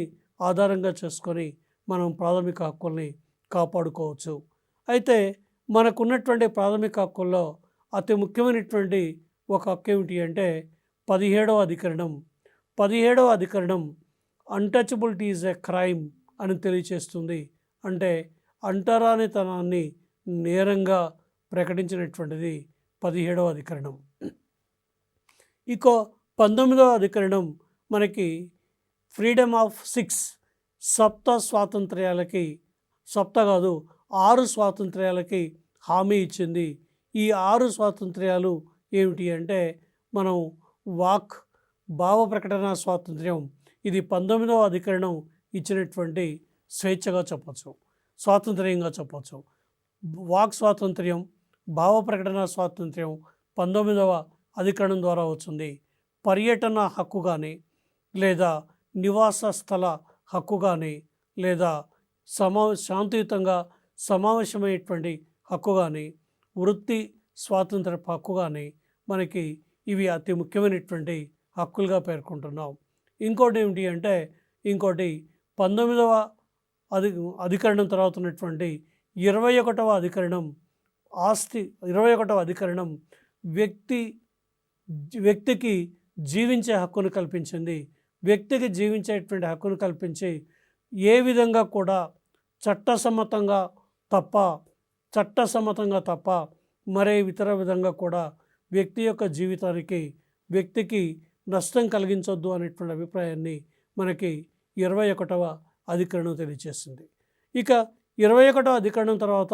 ఆధారంగా చేసుకొని మనం ప్రాథమిక హక్కుల్ని కాపాడుకోవచ్చు. అయితే మనకున్నటువంటి ప్రాథమిక హక్కుల్లో అతి ముఖ్యమైనటువంటి ఒక హక్కు ఏమిటి అంటే 17వ అధికరణం. 17వ అధికరణం అన్టచబిలిటీ ఈజ్ ఎ క్రైమ్ అని తెలియచేస్తుంది. అంటే అంటరానితనాన్ని నేరంగా ప్రకటించినటువంటిది 17వ అధికరణం. ఇక 19వ అధికరణం మనకి ఫ్రీడమ్ ఆఫ్ 6 స్వాతంత్ర్యాలకి, 6 స్వాతంత్ర్యాలకి హామీ ఇచ్చింది. ఈ 6 స్వాతంత్ర్యాలు ఏమిటి అంటే, మనం వాక్, భావ ప్రకటన స్వాతంత్ర్యం, ఇది 19వ అధికరణం ఇచ్చినటువంటి స్వేచ్ఛగా చెప్పచ్చు, స్వాతంత్ర్యంగా చెప్పచ్చు. వాక్ స్వాతంత్ర్యం, భావ ప్రకటన స్వాతంత్ర్యం 19వ అధికరణం ద్వారా వచ్చింది. పర్యటన హక్కు కానీ, లేదా నివాస స్థల హక్కు కానీ, లేదా శాంతియుతంగా సమావేశమయ్యేటువంటి హక్కు కానీ, వృత్తి స్వాతంత్ర హక్కు కానీ, మనకి ఇవి అతి ముఖ్యమైనటువంటి హక్కులుగా పేర్కొంటున్నాం. ఇంకోటి ఏమిటి అంటే, 19వ అధికరణం తర్వాత ఉన్నటువంటి 21వ అధికరణం 21వ అధికరణం వ్యక్తికి జీవించే హక్కును కల్పించింది. వ్యక్తికి జీవించేటువంటి హక్కును కల్పించి ఏ విధంగా కూడా చట్టసమ్మతంగా తప్ప మరే ఇతర విధంగా కూడా వ్యక్తి యొక్క జీవితానికి, వ్యక్తికి నష్టం కలిగించొద్దు అనేటువంటి అభిప్రాయాన్ని మనకి 21వ అధికరణం తెలియజేస్తుంది. ఇక 21వ అధికరణం తర్వాత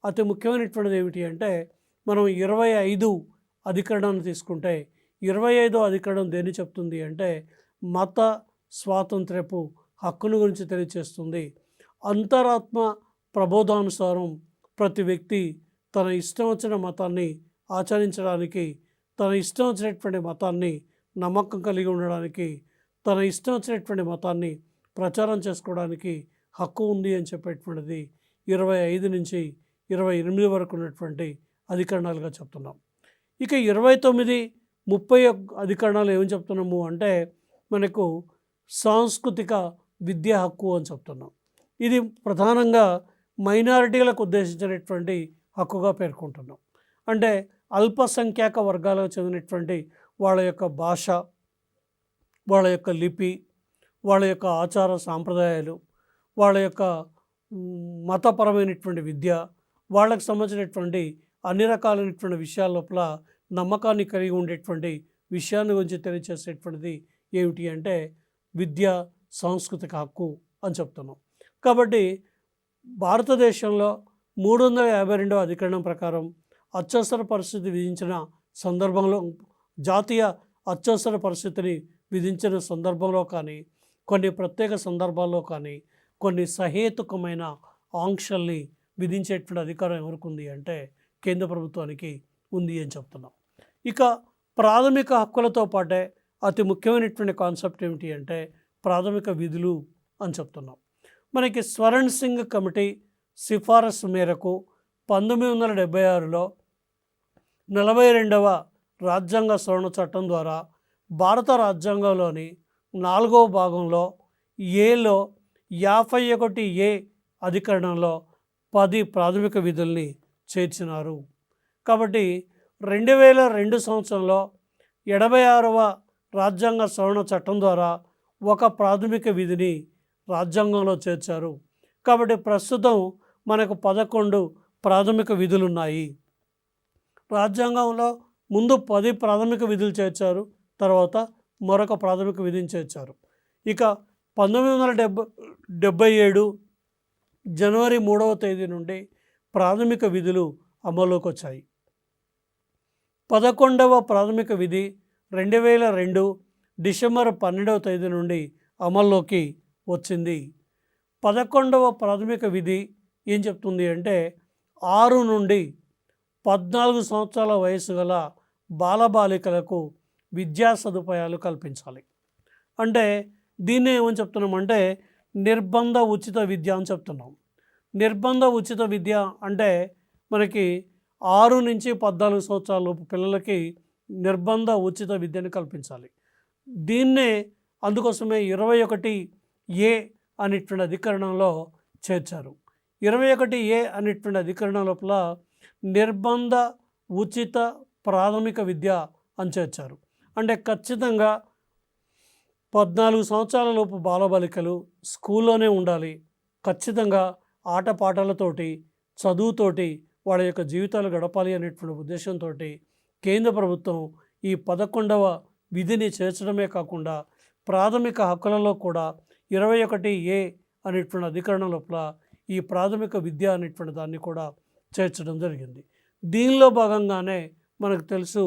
అతి ముఖ్యమైనటువంటిది ఏమిటి అంటే, మనం 25 అధికరణాన్ని తీసుకుంటే 25వ అధికరణం దేన్ని చెప్తుంది అంటే, మత స్వాతంత్ర్యపు హక్కును గురించి తెలియజేస్తుంది. అంతరాత్మ ప్రబోధానుసారం ప్రతి వ్యక్తి తన ఇష్టం వచ్చిన మతాన్ని ఆచరించడానికి, తన ఇష్టం వచ్చినటువంటి మతాన్ని నమ్మకం కలిగి ఉండడానికి, తన ఇష్టం వచ్చినటువంటి మతాన్ని ప్రచారం చేసుకోవడానికి హక్కు ఉంది అని చెప్పేటువంటిది 25 నుంచి 28 వరకు ఉన్నటువంటి అధికరణాలుగా చెప్తున్నాం. ఇక 29, 30 అధికరణాలు ఏమని చెప్తున్నాము అంటే, మనకు సాంస్కృతిక విద్యా హక్కు అని చెప్తున్నాం. ఇది ప్రధానంగా మైనారిటీలకు ఉద్దేశించినటువంటి హక్కుగా పేర్కొంటున్నాం. అంటే అల్పసంఖ్యాక వర్గాలకు చెందినటువంటి వాళ్ళ యొక్క భాష, వాళ్ళ యొక్క లిపి, వాళ్ళ యొక్క ఆచార సాంప్రదాయాలు, వాళ్ళ యొక్క మతపరమైనటువంటి విద్య, వాళ్ళకు సంబంధించినటువంటి అన్ని రకాలైనటువంటి విషయాల లోపల నమ్మకాన్ని కలిగి ఉండేటువంటి విషయాన్ని గురించి తెలియచేసేటువంటిది ఏమిటి అంటే విద్య సాంస్కృతిక హక్కు అని చెప్తున్నాం. కాబట్టి భారతదేశంలో 352వ అధికరణం ప్రకారం అత్యవసర పరిస్థితి విధించిన సందర్భంలో, జాతీయ అత్యవసర పరిస్థితిని విధించిన సందర్భంలో కానీ, కొన్ని ప్రత్యేక సందర్భాల్లో కానీ కొన్ని సహేతుకమైన ఆంక్షల్ని విధించేటువంటి అధికారం ఎవరికి ఉంది అంటే కేంద్ర ప్రభుత్వానికి ఉంది అని చెప్తున్నాం. ఇక ప్రాథమిక హక్కులతో పాటే అతి ముఖ్యమైనటువంటి కాన్సెప్ట్ ఏమిటి అంటే ప్రాథమిక విధులు అని చెప్తున్నాం. మనకి స్వరణ్ సింగ్ కమిటీ సిఫారసు మేరకు 1976లో 42వ రాజ్యాంగ సవరణ చట్టం ద్వారా భారత రాజ్యాంగంలోని 4వ భాగంలో ఏలో 51A అధికరణంలో 10 ప్రాథమిక విధుల్ని చేర్చినారు. కాబట్టి 2002 సంవత్సరంలో 76వ రాజ్యాంగ సవరణ చట్టం ద్వారా ఒక ప్రాథమిక విధిని రాజ్యాంగంలో చేర్చారు. కాబట్టి ప్రస్తుతం మనకు 11 ప్రాథమిక విధులు ఉన్నాయి. రాజ్యాంగంలో ముందు 10 ప్రాథమిక విధులు చేర్చారు, తర్వాత మరొక ప్రాథమిక విధిని చేర్చారు. ఇక 1977 జనవరి 3వ తేదీ నుండి ప్రాథమిక విధులు అమల్లోకి వచ్చాయి. 11వ ప్రాథమిక విధి 2002 డిసెంబర్ 12వ తేదీ నుండి అమల్లోకి వచ్చింది. 11వ ప్రాథమిక విధి ఏం చెప్తుంది అంటే 6 నుండి 14 సంవత్సరాల వయసు గల బాలబాలికలకు విద్యా సదుపాయాలు కల్పించాలి. అంటే దీన్ని ఏమని చెప్తున్నామంటే నిర్బంధ ఉచిత విద్య అని చెప్తున్నాం. నిర్బంధ ఉచిత విద్య అంటే మనకి 6 నుంచి 14 సంవత్సరాల లోపు పిల్లలకి నిర్బంధ ఉచిత విద్యను కల్పించాలి. దీన్నే అందుకోసమే 21A అనేటువంటి అధికరణంలో చేర్చారు. 21A అనేటువంటి అధికరణం లోపల నిర్బంధ ఉచిత ప్రాథమిక విద్య అని చేర్చారు. అంటే ఖచ్చితంగా 14 సంవత్సరాల లోపు బాలబాలికలు స్కూల్లోనే ఉండాలి. ఖచ్చితంగా ఆటపాటలతోటి, చదువుతోటి వాళ్ళ యొక్క జీవితాలు గడపాలి అనేటువంటి ఉద్దేశంతో కేంద్ర ప్రభుత్వం ఈ 11వ విధిని చేర్చడమే కాకుండా ప్రాథమిక హక్కులలో కూడా 21A అనేటువంటి అధికరణం లోపల ఈ ప్రాథమిక విద్య అనేటువంటి దాన్ని కూడా చేర్చడం జరిగింది. దీనిలో భాగంగానే మనకు తెలుసు,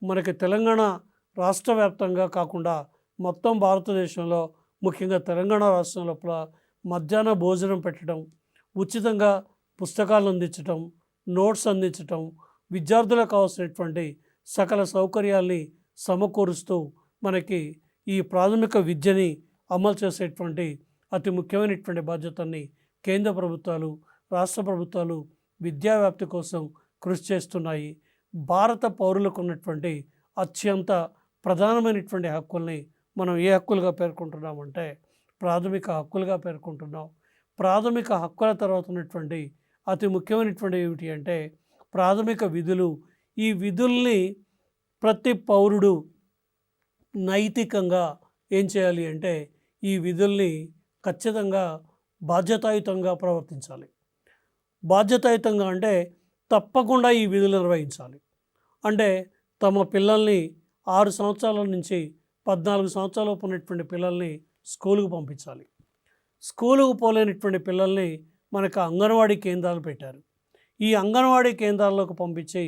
మనకి తెలంగాణ రాష్ట్ర వ్యాప్తంగా కాకుండా మొత్తం భారతదేశంలో ముఖ్యంగా తెలంగాణ రాష్ట్రం లోపల మధ్యాహ్న భోజనం పెట్టడం, ఉచితంగా పుస్తకాలు అందించడం, నోట్స్ అందించడం, విద్యార్థులకు కావాల్సినటువంటి సకల సౌకర్యాల్ని సమకూరుస్తూ మనకి ఈ ప్రాథమిక విద్యని అమలు చేసేటువంటి అతి ముఖ్యమైనటువంటి బాధ్యతని కేంద్ర ప్రభుత్వాలు, రాష్ట్ర ప్రభుత్వాలు విద్యా వ్యాప్తి కోసం కృషి చేస్తున్నాయి. భారత పౌరులకు ఉన్నటువంటి అత్యంత ప్రధానమైనటువంటి హక్కుల్ని మనం ఏ హక్కులుగా పేర్కొంటున్నామంటే ప్రాథమిక హక్కులుగా పేర్కొంటున్నాం. ప్రాథమిక హక్కుల తర్వాత ఉన్నటువంటి అతి ముఖ్యమైనటువంటి ఏమిటి అంటే ప్రాథమిక విధులు. ఈ విధుల్ని ప్రతి పౌరుడు నైతికంగా ఏం చేయాలి అంటే ఈ విధుల్ని ఖచ్చితంగా బాధ్యతాయుతంగా ప్రవర్తించాలి. బాధ్యతాయుతంగా అంటే తప్పకుండా ఈ విధులు నిర్వహించాలి. అంటే తమ పిల్లల్ని 6 సంవత్సరాల నుంచి 14 సంవత్సరాలలోపు ఉన్నటువంటి పిల్లల్ని స్కూలుకు పంపించాలి. స్కూలుకు పోలేనటువంటి పిల్లల్ని మనకు అంగన్వాడీ కేంద్రాలు పెట్టారు. ఈ అంగన్వాడీ కేంద్రాల్లోకి పంపించి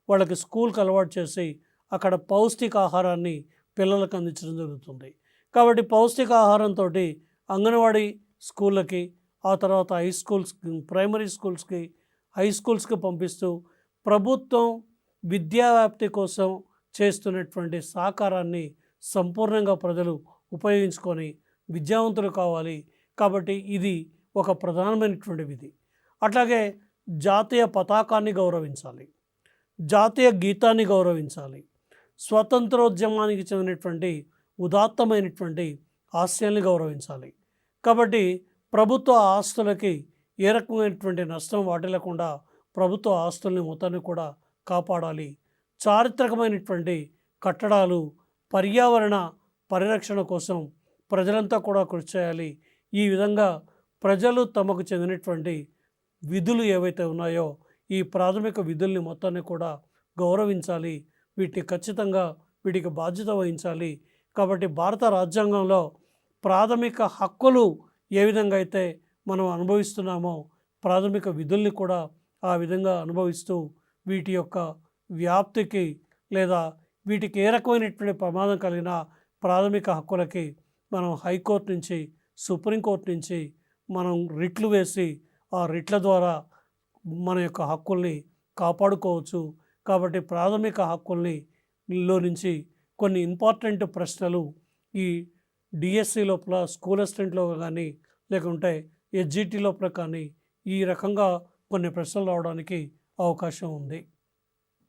వాళ్ళకి స్కూల్కి అలవాటు చేసి అక్కడ పౌష్టికాహారాన్ని పిల్లలకు అందించడం జరుగుతుంది. కాబట్టి పౌష్టికాహారంతో అంగన్వాడీ స్కూళ్ళకి, ఆ తర్వాత హై స్కూల్స్, ప్రైమరీ స్కూల్స్కి, హై స్కూల్స్కి పంపిస్తూ ప్రభుత్వం విద్యా వ్యాప్తి కోసం చేస్తున్నటువంటి సహకారాన్ని సంపూర్ణంగా ప్రజలు ఉపయోగించుకొని విద్యావంతులు కావాలి. కాబట్టి ఇది ఒక ప్రధానమైనటువంటి విధి. అట్లాగే జాతీయ పతాకాన్ని గౌరవించాలి, జాతీయ గీతాన్ని గౌరవించాలి, స్వతంత్రోద్యమానికి చెందినటువంటి ఉదాత్తమైనటువంటి ఆశయాల్ని గౌరవించాలి. కాబట్టి ప్రభుత్వ ఆస్తులకి ఏ రకమైనటువంటి నష్టం వాటిల్లకుండా ప్రభుత్వ ఆస్తుల్ని మొత్తాన్ని కూడా కాపాడాలి. చారిత్రకమైనటువంటి కట్టడాలు, పర్యావరణ పరిరక్షణ కోసం ప్రజలంతా కూడా కృషి చేయాలి. ఈ విధంగా ప్రజలు తమకు చెందినటువంటి విధులు ఏవైతే ఉన్నాయో ఈ ప్రాథమిక విధుల్ని మొత్తాన్ని కూడా గౌరవించాలి. వీటిని ఖచ్చితంగా వీటికి బాధ్యత వహించాలి. కాబట్టి భారత రాజ్యాంగంలో ప్రాథమిక హక్కులు ఏ విధంగా అయితే మనం అనుభవిస్తున్నామో ప్రాథమిక విధుల్ని కూడా ఆ విధంగా అనుభవిస్తూ వీటి యొక్క వ్యాప్తికి లేదా వీటికి ఏ రకమైనటువంటి ప్రమాదం కలిగిన ప్రాథమిక హక్కులకి మనం హైకోర్టు నుంచి సుప్రీంకోర్టు నుంచి మనం రిట్లు వేసి ఆ రిట్ల ద్వారా మన యొక్క హక్కుల్ని కాపాడుకోవచ్చు. కాబట్టి ప్రాథమిక హక్కుల్ని లో నుంచి కొన్ని ఇంపార్టెంట్ ప్రశ్నలు ఈ డిఎస్సి లోపల స్కూల్ అసిస్టెంట్లో కానీ లేకుంటే ఎస్జిటి లోపల కానీ ఈ రకంగా కొన్ని ప్రశ్నలు రావడానికి అవకాశం ఉంది.